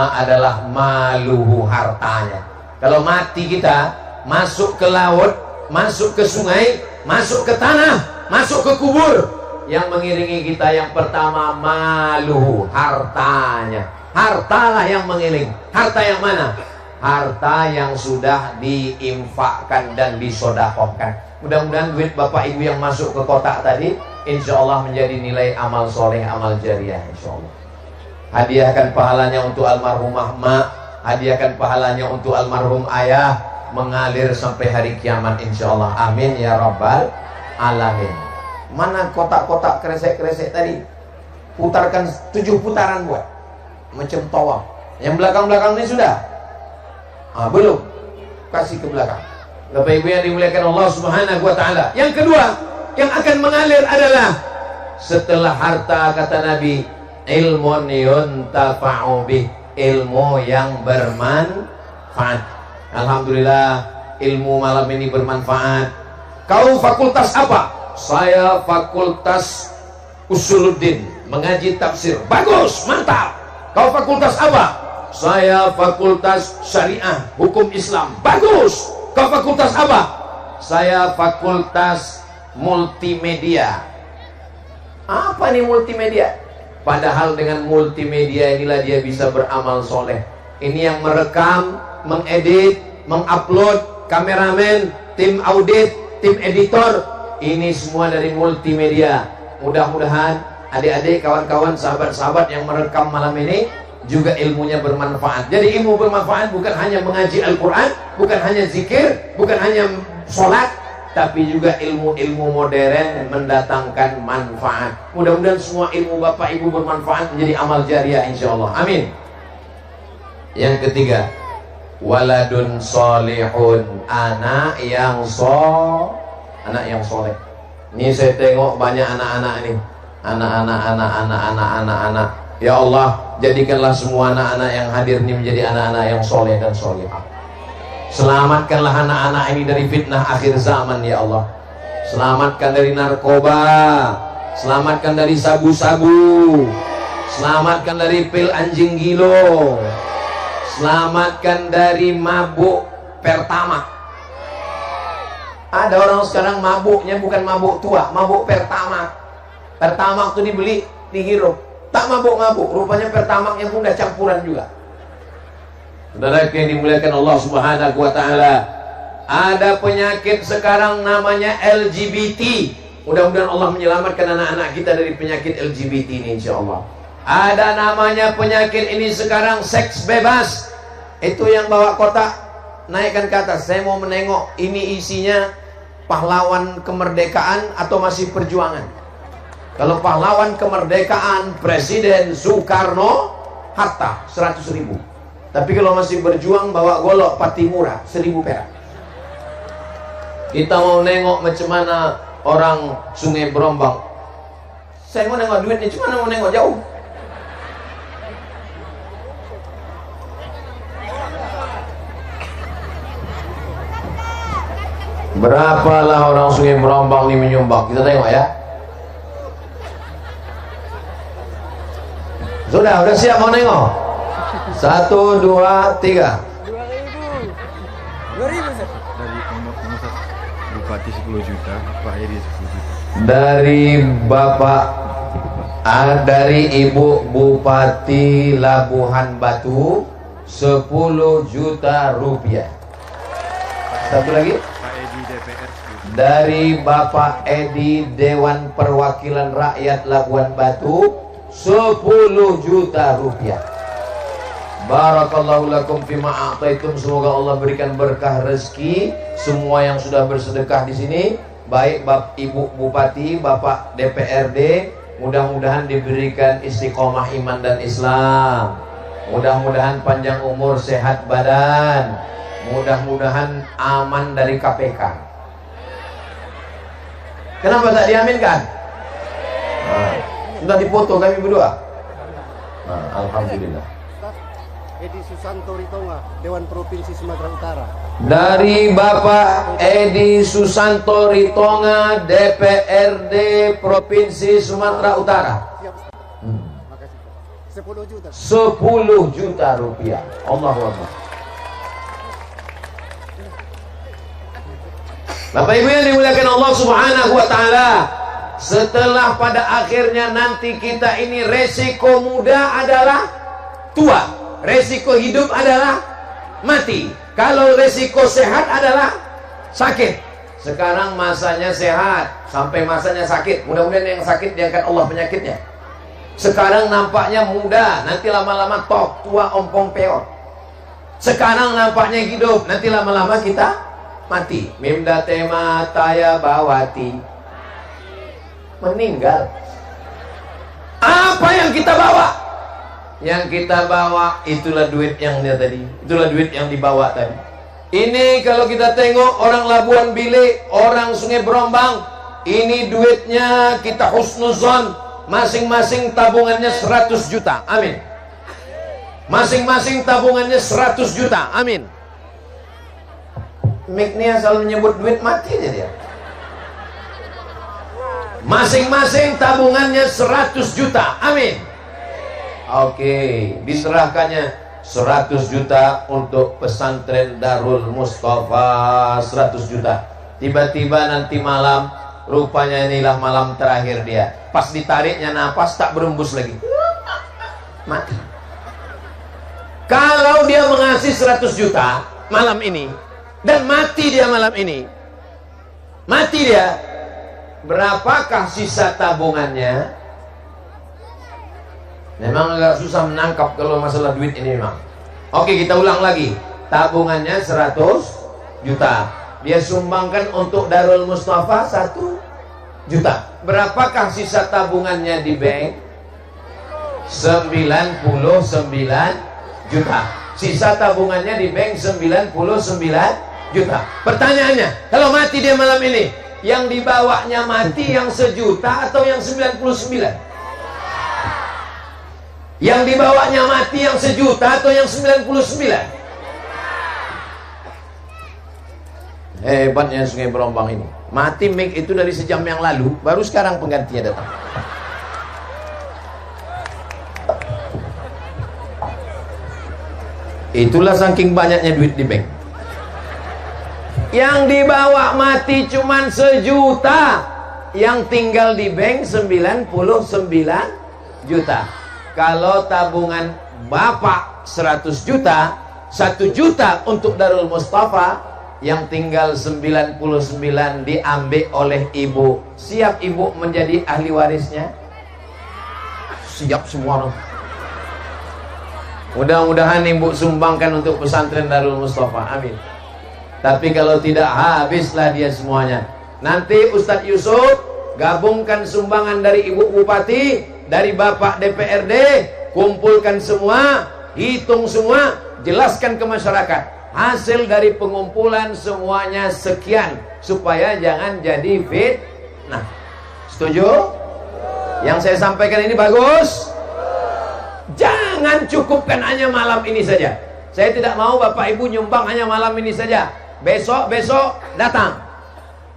adalah maluhu, hartanya. Kalau mati kita, masuk ke laut, masuk ke sungai, masuk ke tanah, masuk ke kubur, yang mengiringi kita yang pertama maluhu, hartanya. Hartalah yang mengiring. Harta yang mana? Harta yang sudah diinfakkan dan disodakohkan. Mudah-mudahan duit Bapak Ibu yang masuk ke kotak tadi, insya Allah menjadi nilai amal soleh, amal jariah, insya Allah. Hadiahkan pahalanya untuk almarhumah mak, hadiahkan pahalanya untuk almarhum ayah, mengalir sampai hari kiamat insya Allah. Amin ya Rabbal alamin. Mana kotak-kotak kresek-kresek tadi? Putarkan 7 putaran buat macam tawaf. Yang belakang-belakang ini sudah? Belum. Kasih ke belakang. Bapak Ibu yang dimuliakan Allah Subhanahu wa Ta'ala. Yang kedua yang akan mengalir adalah setelah harta, kata Nabi, ilmun yuntafa'u bih, ilmu yang bermanfaat. Alhamdulillah ilmu malam ini bermanfaat. Kau fakultas apa? Saya fakultas Usuluddin, mengaji tafsir. Bagus, mantap. Kau fakultas apa? Saya fakultas syariah, hukum Islam. Bagus. Kau fakultas apa? Saya fakultas multimedia. Apa nih multimedia? Padahal dengan multimedia inilah dia bisa beramal soleh. Ini yang merekam, mengedit, mengupload, kameramen, tim audit, tim editor, ini semua dari multimedia. Mudah-mudahan adik-adik, kawan-kawan, sahabat-sahabat yang merekam malam ini juga ilmunya bermanfaat. Jadi ilmu bermanfaat bukan hanya mengaji Al-Quran, bukan hanya zikir, bukan hanya sholat, tapi juga ilmu-ilmu modern mendatangkan manfaat. Mudah-mudahan semua ilmu Bapak Ibu bermanfaat menjadi amal jariah insya Allah. Amin. Yang ketiga, waladun solihun, anak yang soleh. Ini saya tengok banyak anak-anak ini, anak-anak. Ya Allah, jadikanlah semua anak-anak yang hadir ini menjadi anak-anak yang soleh dan solehah. Selamatkanlah anak-anak ini dari fitnah akhir zaman ya Allah. Selamatkan dari narkoba, selamatkan dari sabu-sabu, selamatkan dari pil anjing gilo, selamatkan dari mabuk pertama. Ada orang sekarang mabuknya bukan mabuk tua, mabuk pertama. Pertama waktu dibeli, dihirup. Tak mabuk-mabuk, rupanya Pertamax yang pun udah campuran juga. Saudara yang dimuliakan Allah Subhanahu wa taala, ada penyakit sekarang namanya LGBT. Mudah-mudahan Allah menyelamatkan anak-anak kita dari penyakit LGBT ini insyaallah. Ada namanya penyakit ini sekarang seks bebas. Itu yang bawa kotak naikkan ke atas. Saya mau menengok ini isinya pahlawan kemerdekaan atau masih perjuangan. Kalau pahlawan kemerdekaan Presiden Soekarno, harta 100.000. Tapi kalau masih berjuang bawa golok Patimura 1.000 perak. Kita mau nengok macam mana orang Sungai Berombang. Saya mau nengok duitnya, cuma mau nengok jauh. Berapalah orang Sungai Berombang ini menyumbang? Kita tengok ya. Sudah siap mau nengok? 1, 2, 3. 2.000 dari nomor 1 Bupati 10 juta, Pak Edi 10 juta. Dari Ibu Bupati Labuhan Batu 10 juta rupiah. Satu lagi Pak Edi DPR 10. dari Bapak Edi Dewan Perwakilan Rakyat Labuhan Batu 10 juta rupiah. Barakallahu lakum fima a'taitum. Semoga Allah berikan berkah rezeki semua yang sudah bersedekah di sini, baik Ibu Bupati, Bapak DPRD, mudah-mudahan diberikan istiqomah iman dan Islam. Mudah-mudahan panjang umur, sehat badan. Mudah-mudahan aman dari KPK. Kenapa tak diaminkan? Sudah dipoto kami berdua. Alhamdulillah. Edi Susanto Ritonga, Dewan Provinsi Sumatera Utara. Dari Bapak Edi Susanto Ritonga, DPRD Provinsi Sumatera Utara. Makasih. 10 juta. 10 juta rupiah. Allahu Akbar. Bapak Ibu yang dimuliakan Allah Subhanahu wa taala, setelah pada akhirnya nanti kita ini resiko muda adalah tua, resiko hidup adalah mati. Kalau resiko sehat adalah sakit. Sekarang masanya sehat sampai masanya sakit. Mudah-mudahan yang sakit diangkat Allah penyakitnya. Sekarang nampaknya muda, nanti lama-lama tok, tua ompong peot. Sekarang nampaknya hidup, nanti lama-lama kita mati. Mimda tema taya bawati, meninggal. Apa yang kita bawa? Yang kita bawa itulah duit yang dia tadi. Itulah duit yang dibawa tadi. Ini kalau kita tengok orang Labuan Bilik, orang Sungai Berombang, ini duitnya kita husnuzon, masing-masing tabungannya 100 juta. Amin. Masing-masing tabungannya 100 juta. Amin. Miknya selalu menyebut duit mati aja dia. Masing-masing tabungannya 100 juta. Amin. Oke, diserahkannya 100 juta untuk pesantren Darul Mustafa, 100 juta. Tiba-tiba nanti malam, rupanya inilah malam terakhir dia. Pas ditariknya napas tak berembus lagi, mati. Kalau dia mengasih 100 juta malam ini dan mati dia malam ini, mati dia, berapakah sisa tabungannya? Memang agak susah menangkap kalau masalah duit ini memang. Oke, kita ulang lagi. Tabungannya 100 juta. Dia sumbangkan untuk Darul Mustafa 1 juta. Berapakah sisa tabungannya di bank? 99 juta. Sisa tabungannya di bank 99 juta. Pertanyaannya, kalau mati dia malam ini, yang dibawanya mati yang 1 juta atau yang 99? Yang dibawanya mati yang 1 juta atau yang 99? Hebatnya Sungai Berombang ini. Mati mic itu dari sejam yang lalu, baru sekarang penggantinya datang. Itulah saking banyaknya duit di bank. Yang dibawa mati cuman 1 juta, yang tinggal di bank 99 juta. Kalau tabungan bapak 100 juta, 1 juta untuk Darul Mustafa, yang tinggal 99 diambil oleh ibu. Siap ibu menjadi ahli warisnya? Siap semua. Mudah-mudahan ibu sumbangkan untuk pesantren Darul Mustafa, amin. Tapi kalau tidak, habislah dia semuanya. Nanti Ustadz Yusuf gabungkan sumbangan dari ibu bupati, dari bapak DPRD, kumpulkan semua, hitung semua, jelaskan ke masyarakat. Hasil dari pengumpulan semuanya sekian, supaya jangan jadi fitnah. Setuju? Yang saya sampaikan ini bagus? Jangan cukupkan hanya malam ini saja. Saya tidak mau bapak ibu nyumbang hanya malam ini saja. Besok datang.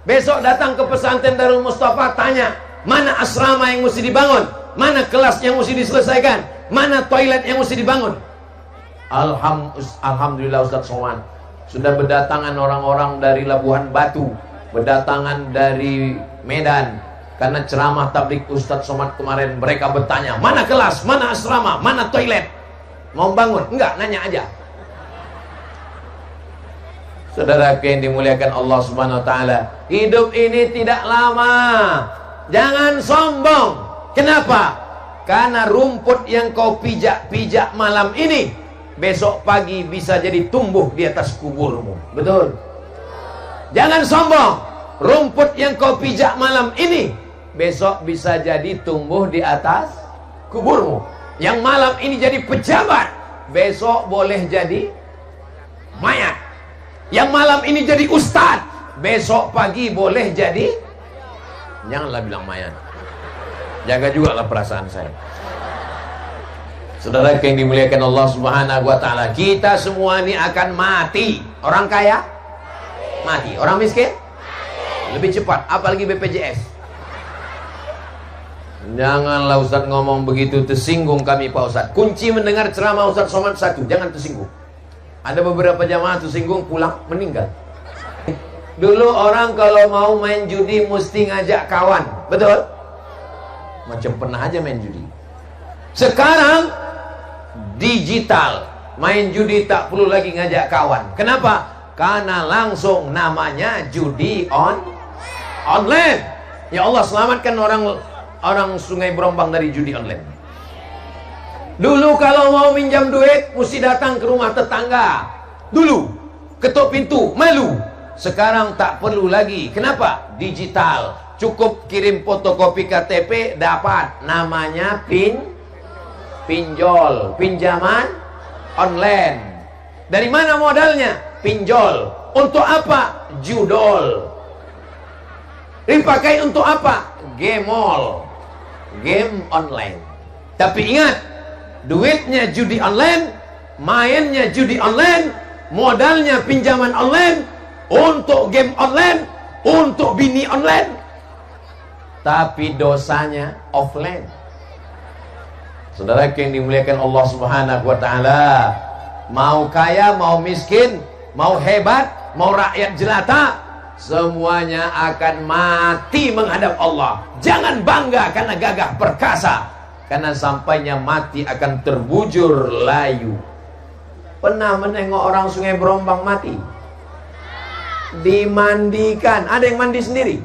Besok datang ke pesantren Darul Mustafa, tanya, mana asrama yang mesti dibangun? Mana kelas yang mesti diselesaikan? Mana toilet yang mesti dibangun? Alhamdulillah Ustaz Somad, sudah berdatangan orang-orang dari Labuhan Batu, berdatangan dari Medan. Karena ceramah tablik Ustaz Somad kemarin, mereka bertanya, mana kelas, mana asrama, mana toilet? Mau bangun? Enggak, nanya aja. Saudara yang dimuliakan Allah Subhanahu wa taala, hidup ini tidak lama. Jangan sombong. Kenapa? Karena rumput yang kau pijak-pijak malam ini, besok pagi bisa jadi tumbuh di atas kuburmu. Betul? Jangan sombong. Rumput yang kau pijak malam ini, besok bisa jadi tumbuh di atas kuburmu. Yang malam ini jadi pejabat, besok boleh jadi mayat. Yang malam ini jadi ustadz, besok pagi boleh jadi, janganlah bilang mayat. Jaga juga lah perasaan saya. Saudara yang dimuliakan Allah Subhanahu wa taala, kita semua ini akan mati. Orang kaya mati, orang miskin lebih cepat, apalagi BPJS. Janganlah Ustadz ngomong begitu, tersinggung kami Pak Ustadz. Kunci mendengar ceramah Ustadz Somad satu, jangan tersinggung. Ada beberapa jamaah tersinggung, pulang meninggal. Dulu orang kalau mau main judi mesti ngajak kawan, betul? Macam pernah aja main judi. Sekarang digital, main judi tak perlu lagi ngajak kawan. Kenapa? Karena langsung namanya judi online. Ya Allah, selamatkan orang Sungai Berombang dari judi online. Dulu kalau mau minjam duit mesti datang ke rumah tetangga. Dulu ketuk pintu, malu. Sekarang tak perlu lagi. Kenapa? Digital. Cukup kirim fotokopi KTP, dapat. Namanya pinjol, pinjaman online. Dari mana modalnya? Pinjol. Untuk apa? Judol. Dipakai untuk apa? Game online. Tapi ingat, duitnya judi online, mainnya judi online, modalnya pinjaman online, untuk game online, untuk bini online, tapi dosanya offline. Saudara yang dimuliakan Allah Subhanahu wa taala, mau kaya, mau miskin, mau hebat, mau rakyat jelata, semuanya akan mati menghadap Allah. Jangan bangga karena gagah perkasa, karena sampainya mati akan terbujur layu. Pernah menengok orang Sungai Berombang mati? Dimandikan, ada yang mandi sendiri.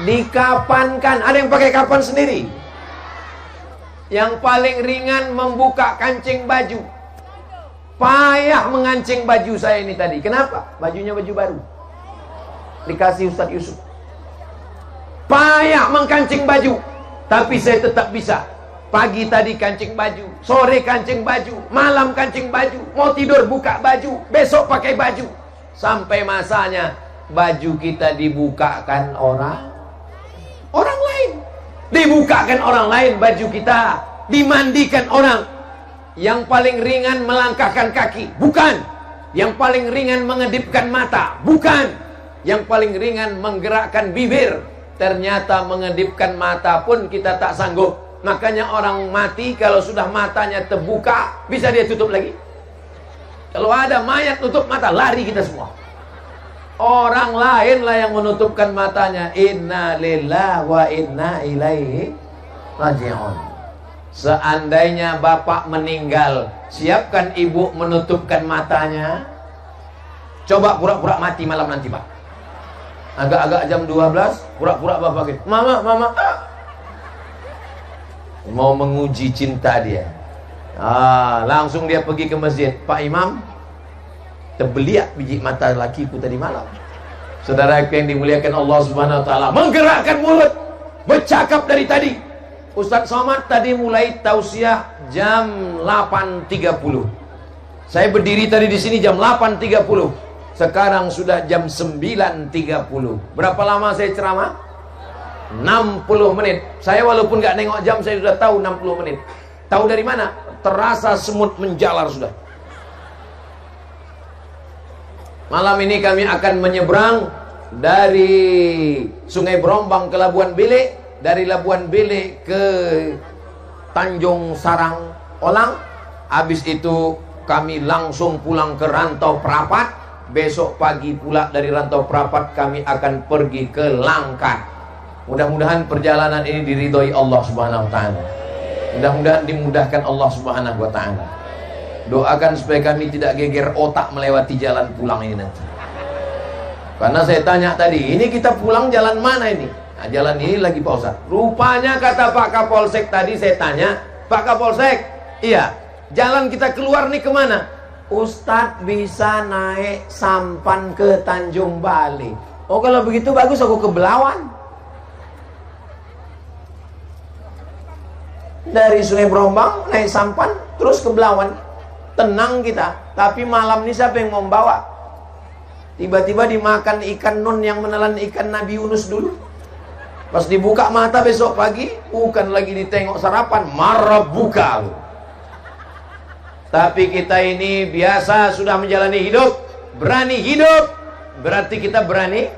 Dikapankan, ada yang pakai kapan sendiri. Yang paling ringan membuka kancing baju. Payah mengancing baju saya ini tadi. Kenapa? Bajunya baju baru, dikasih Ustadz Yusuf. Payah mengkancing baju, tapi saya tetap bisa. Pagi tadi kancing baju, sore kancing baju, malam kancing baju, mau tidur buka baju, besok pakai baju. Sampai masanya baju kita dibukakan orang lain. Dibukakan orang lain baju kita, dimandikan orang. Yang paling ringan melangkahkan kaki, bukan. Yang paling ringan mengedipkan mata, bukan. Yang paling ringan menggerakkan bibir. Ternyata mengedipkan mata pun kita tak sanggup. Makanya orang mati kalau sudah matanya terbuka, bisa dia tutup lagi. Kalau ada mayat tutup mata, lari kita semua. Orang lainlah yang menutupkan matanya. Inna lillahi wa inna ilaihi raji'un. Seandainya bapak meninggal, siapkan ibu menutupkan matanya. Coba pura-pura mati malam nanti, Pak. Agak-agak jam 12, pura-pura bapak gitu, mama, mama. Mau menguji cinta dia. Langsung dia pergi ke masjid. Pak Imam, terbeliak biji mata lakiku tadi malam. Saudara yang dimuliakan Allah Subhanahu wa taala, menggerakkan mulut, bercakap dari tadi. Ustaz Somad tadi mulai tausiah jam 8.30. Saya berdiri tadi di sini jam 8.30. Sekarang sudah jam 9.30. Berapa lama saya ceramah? 60 menit. Saya walaupun nggak nengok jam, saya sudah tahu 60 menit. Tahu dari mana? Terasa semut menjalar sudah. Malam ini kami akan menyeberang dari Sungai Berombang ke Labuan Bele, dari Labuan Bele ke Tanjung Sarang Olang. Habis itu kami langsung pulang ke Rantau Prapat. Besok pagi pula dari Rantau Prapat kami akan pergi ke Langkat. Mudah-mudahan perjalanan ini diridhoi Allah Subhanahu wa taala. Mudah-mudahan dimudahkan Allah Subhanahu wa taala. Doakan supaya kami tidak geger otak melewati jalan pulang ini nanti. Karena saya tanya tadi, ini kita pulang jalan mana ini? Nah, jalan ini lagi Pak Ustaz. Rupanya kata Pak Kapolsek tadi, saya tanya, Pak Kapolsek, iya, jalan kita keluar nih kemana? Ustadz bisa naik sampan ke Tanjung Bali. Oh kalau begitu bagus, aku ke Belawan. Dari Sungai Berombang naik sampan terus ke Belawan. Tenang kita. Tapi malam ini siapa yang mau membawa? Tiba-tiba dimakan ikan nun yang menelan ikan Nabi Yunus dulu. Pas dibuka mata besok pagi, bukan lagi ditengok sarapan, marah buka. Tapi kita ini biasa sudah menjalani hidup, berani hidup, berarti kita berani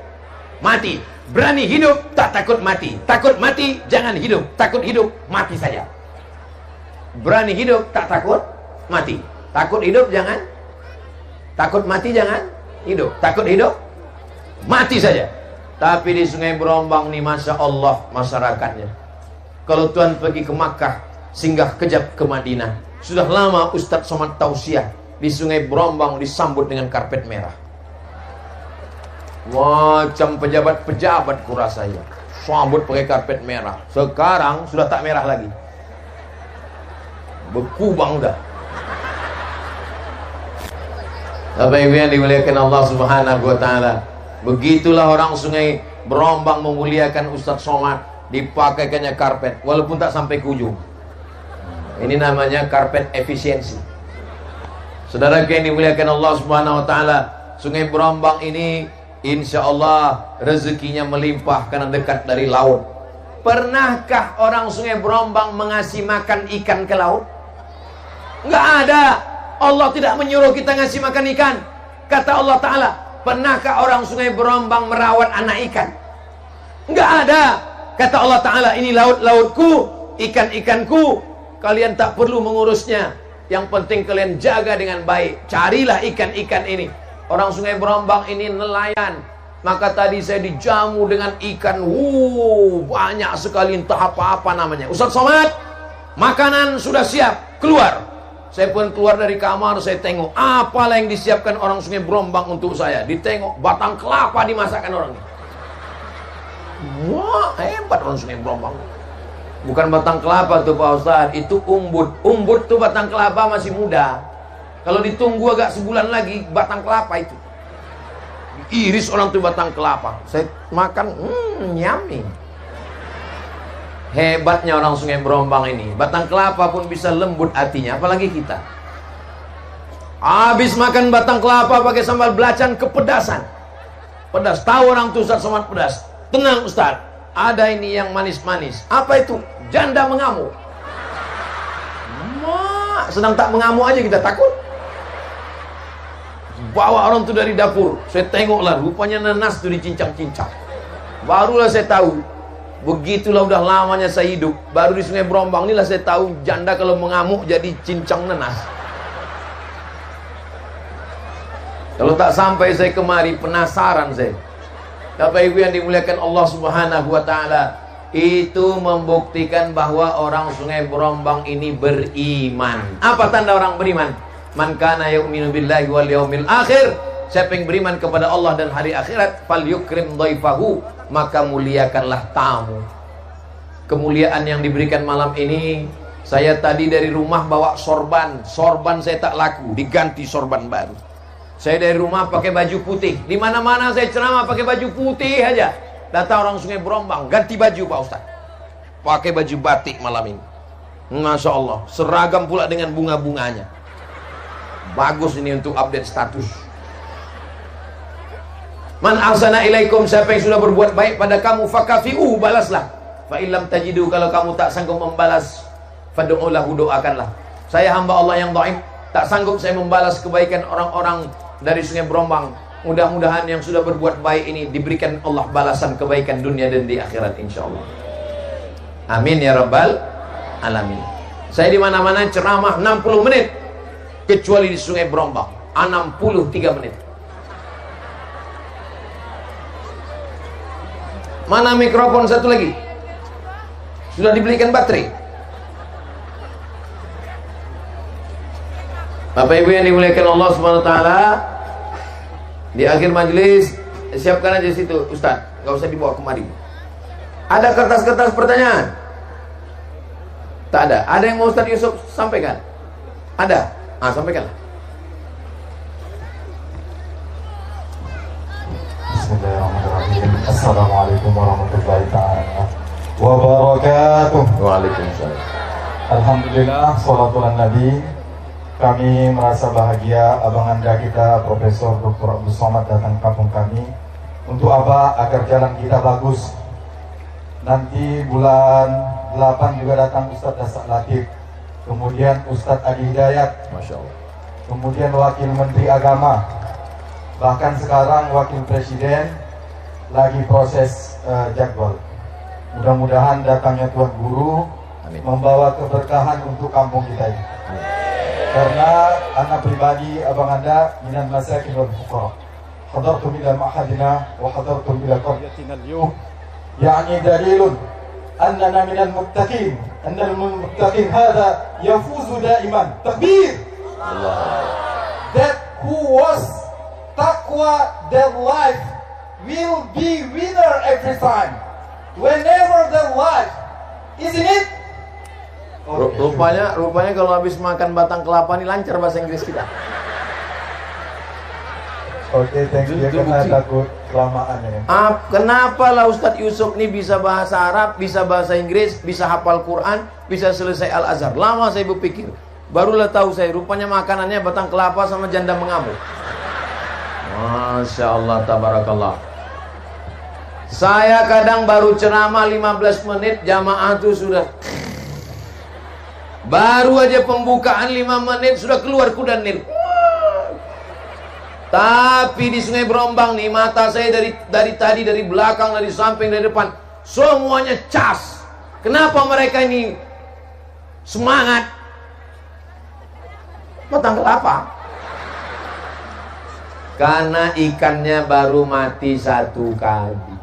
mati. Berani hidup, tak takut mati. Takut mati, jangan hidup. Takut hidup, mati saja. Berani hidup, tak takut mati. Takut hidup, jangan. Takut mati, jangan hidup. Takut hidup, mati saja. Tapi di Sungai Berombang nih, Masya Allah masyarakatnya. Kalau Tuhan pergi ke Makkah, singgah kejap ke Madinah. Sudah lama Ustadz Somad tausiah di Sungai Berombang disambut dengan karpet merah. Macam pejabat-pejabat kurasa ya. Sambut pakai karpet merah. Sekarang sudah tak merah lagi. Berkubang dah. Bapak Ibu yang dimuliakan Allah Subhanahu wa taala. Begitulah orang Sungai Berombang memuliakan Ustadz Somad, dipakaikannya karpet walaupun tak sampai ke ujung. Ini namanya karpet efisiensi. Saudara yang dimuliakan Allah Subhanahu wa taala, Sungai Berombang ini insya Allah rezekinya melimpah karena dekat dari laut. Pernahkah orang Sungai Berombang mengasih makan ikan ke laut? Enggak ada. Allah tidak menyuruh kita ngasih makan ikan. Kata Allah Ta'ala, pernahkah orang Sungai Berombang merawat anak ikan? Enggak ada. Kata Allah Ta'ala, ini laut-lautku, ikan-ikanku, kalian tak perlu mengurusnya. Yang penting kalian jaga dengan baik. Carilah ikan-ikan ini. Orang Sungai Berombang ini nelayan. Maka tadi saya dijamu dengan ikan. Banyak sekali, entah apa-apa namanya. Ustadz Somad, makanan sudah siap, keluar. Saya pun keluar dari kamar, saya tengok apalah yang disiapkan orang Sungai Berombang untuk saya. Ditengok batang kelapa dimasakkan orang. Wah, hebat orang Sungai Berombang. Bukan batang kelapa tuh Pak Ustadz, itu umbut. Umbut tuh batang kelapa masih muda. Kalau ditunggu agak sebulan lagi, batang kelapa itu iris orang tuh batang kelapa. Saya makan, yummy. Hebatnya orang Sungai Berombang ini. Batang kelapa pun bisa lembut hatinya, apalagi kita. Habis makan batang kelapa pakai sambal belacan, kepedasan. Pedas, tahu orang tuh Ustadz Somad pedas. Tenang Ustadz, ada ini yang manis-manis. Apa itu? Janda mengamuk. Sedang tak mengamuk aja kita takut. Bawa orang tuh dari dapur. Saya tengoklah, rupanya nanas tuh dicincang-cincang. Barulah saya tahu. Begitulah udah lamanya saya hidup. Baru di Sungai Berombang inilah saya tahu janda kalau mengamuk jadi cincang nanas. Kalau tak sampai saya kemari, penasaran saya. Bapak Ibu yang dimuliakan Allah Subhanahu wa taala, Itu membuktikan bahwa orang Sungai Berombang ini beriman. Apa tanda orang beriman? Man kana yu'minu billahi wal yaumil akhir, siapa yang beriman kepada Allah dan hari akhirat, falyukrim dhaifahu, maka muliakanlah tamu. Kemuliaan yang diberikan malam ini, saya tadi dari rumah bawa sorban saya tak laku, diganti sorban baru. Saya dari rumah pakai baju putih, di mana-mana saya ceramah pakai baju putih aja. Datang orang Sungai Berombang, ganti baju Pak Ustaz, pakai baju batik malam ini. Masya Allah, seragam pula dengan bunga-bunganya. Bagus ini untuk update status. Man ahsana ilaikum, siapa yang sudah berbuat baik pada kamu, fakafi'u, balaslah. Fa illam tajidu, kalau kamu tak sanggup membalas, fad'ulahu, doakanlah. Saya hamba Allah yang dhaif, tak sanggup saya membalas kebaikan orang-orang dari Sungai Berombang. Mudah-mudahan yang sudah berbuat baik ini diberikan Allah balasan kebaikan dunia dan di akhirat insyaallah. Amin ya rabbal alamin. Saya di mana-mana ceramah 60 menit. Kecuali di Sungai Berombang 63 menit. Mana mikrofon satu lagi? Sudah dibelikan baterai? Bapak Ibu yang dimuliakan Allah Subhanahu wa taala, di akhir majelis siapkan aja situ Ustaz, nggak usah dibawa kemari. Ada kertas-kertas pertanyaan? Tak ada. Ada yang mau Ustaz Yusuf sampaikan? Ada? Sampaikanlah. Bismillahirrahmanirrahim. Assalamualaikum warahmatullahi ta'ala wabarakatuh. Waalaikumsalam. Alhamdulillah, salatu ala nabi. Kami merasa bahagia abang anda kita Profesor Dr. Abdul Somad datang ke kampung kami. Untuk apa? Agar jalan kita bagus. Nanti bulan 8 juga datang Ustadz Dasak Latif, kemudian Ustadz Adi Hidayat, Masya Allah. kemudian Wakil Menteri Agama, bahkan sekarang Wakil Presiden lagi proses jadwal. Mudah-mudahan datangnya Tuan Guru Amin. membawa keberkahan untuk kampung kita ini. Karena anak pribadi abang anda minan masakin wal fuqara. Hadartum ila ma'hadina wa hadartum ila qaryatina al-yawm. Yani dalilun annana minal muttaqin. Annal muttaqin hadha yafuzu daiman. Takbir. Allah. That who was taqwa, their life will be winner every time. Whenever their life, isn't it? Rupanya kalau habis makan batang kelapa ini lancar bahasa Inggris kita. Oke, thank you. Karena takut kelamaan ya. Kenapa lah Ustadz Yusuf ini bisa bahasa Arab, bisa bahasa Inggris, bisa hafal Quran, bisa selesai Al-Azhar? Lama saya berpikir, barulah tahu saya, rupanya makanannya batang kelapa sama janda mengamuk. Masya Allah, tabarakallah. Saya kadang baru ceramah 15 menit, jamaah tuh sudah, baru aja pembukaan 5 menit sudah keluar kuda nil. Tapi di Sungai Berombang nih, mata saya dari tadi, dari belakang, dari samping, dari depan, semuanya cas. Kenapa mereka ini semangat? Batang kelapa. Karena ikannya baru mati 1 kali.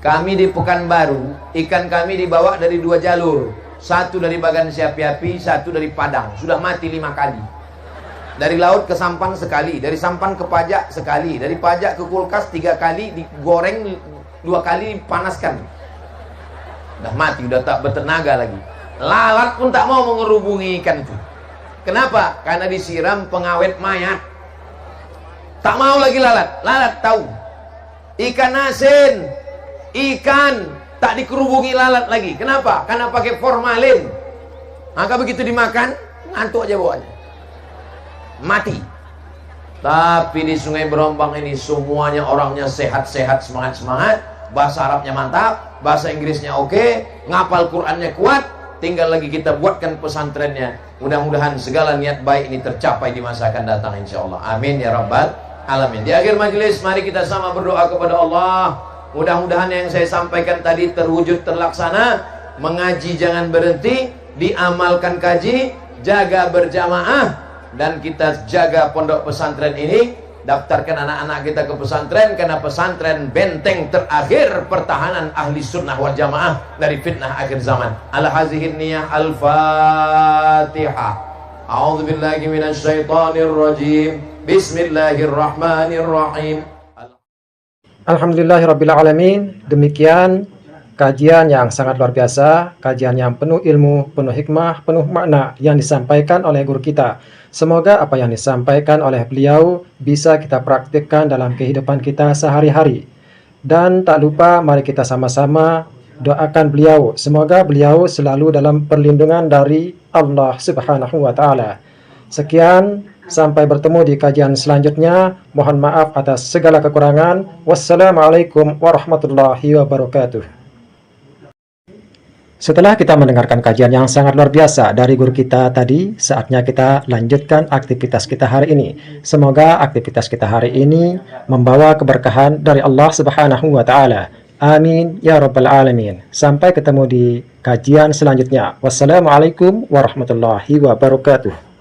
Kami di Pekanbaru, ikan kami dibawa dari 2 jalur. 1 dari Bagan Siapi-Api, 1 dari Padang. Sudah mati 5 kali. Dari laut ke sampan sekali, dari sampan ke pajak sekali, dari pajak ke kulkas 3 kali, digoreng 2 kali, dipanaskan. Udah mati, udah tak bertenaga lagi. Lalat pun tak mau mengerubungi ikan itu. Kenapa? Karena disiram pengawet mayat. Tak mau lagi lalat. Lalat tahu. Ikan asin, ikan tak dikerubungi lalat lagi. Kenapa? Karena pakai formalin. Maka begitu dimakan, ngantuk aja bawahnya. Mati. Tapi di Sungai Berombang ini semuanya orangnya sehat-sehat, semangat-semangat, bahasa Arabnya mantap, bahasa Inggrisnya oke, ngapal Qurannya kuat. Tinggal lagi kita buatkan pesantrennya. Mudah-mudahan segala niat baik ini tercapai di masa akan datang insyaallah. Amin ya rabbal alamin. Di akhir majelis mari kita sama berdoa kepada Allah. Mudah-mudahan yang saya sampaikan tadi terwujud, terlaksana. Mengaji jangan berhenti, diamalkan kaji, jaga berjamaah, dan kita jaga pondok pesantren ini Daftarkan anak-anak kita ke pesantren, karena pesantren benteng terakhir pertahanan ahli sunnah wal jamaah dari fitnah akhir zaman. Ala hazihin niyah. Al-Fatihah. A'udzubillahi minasyaitonir rajim. Bismillahirrahmanirrahim. Alhamdulillahirabbil alamin. Demikian kajian yang sangat luar biasa, kajian yang penuh ilmu, penuh hikmah, penuh makna yang disampaikan oleh guru kita. Semoga apa yang disampaikan oleh beliau bisa kita praktikkan dalam kehidupan kita sehari-hari. Dan tak lupa mari kita sama-sama doakan beliau. Semoga beliau selalu dalam perlindungan dari Allah Subhanahu wa taala. Sekian, sampai bertemu di kajian selanjutnya. Mohon maaf atas segala kekurangan. Wassalamualaikum warahmatullahi wabarakatuh. Setelah kita mendengarkan kajian yang sangat luar biasa dari guru kita tadi, saatnya kita lanjutkan aktivitas kita hari ini. Semoga aktivitas kita hari ini membawa keberkahan dari Allah Subhanahu wa taala. Amin ya rabbal alamin. Sampai ketemu di kajian selanjutnya. Wassalamualaikum warahmatullahi wabarakatuh.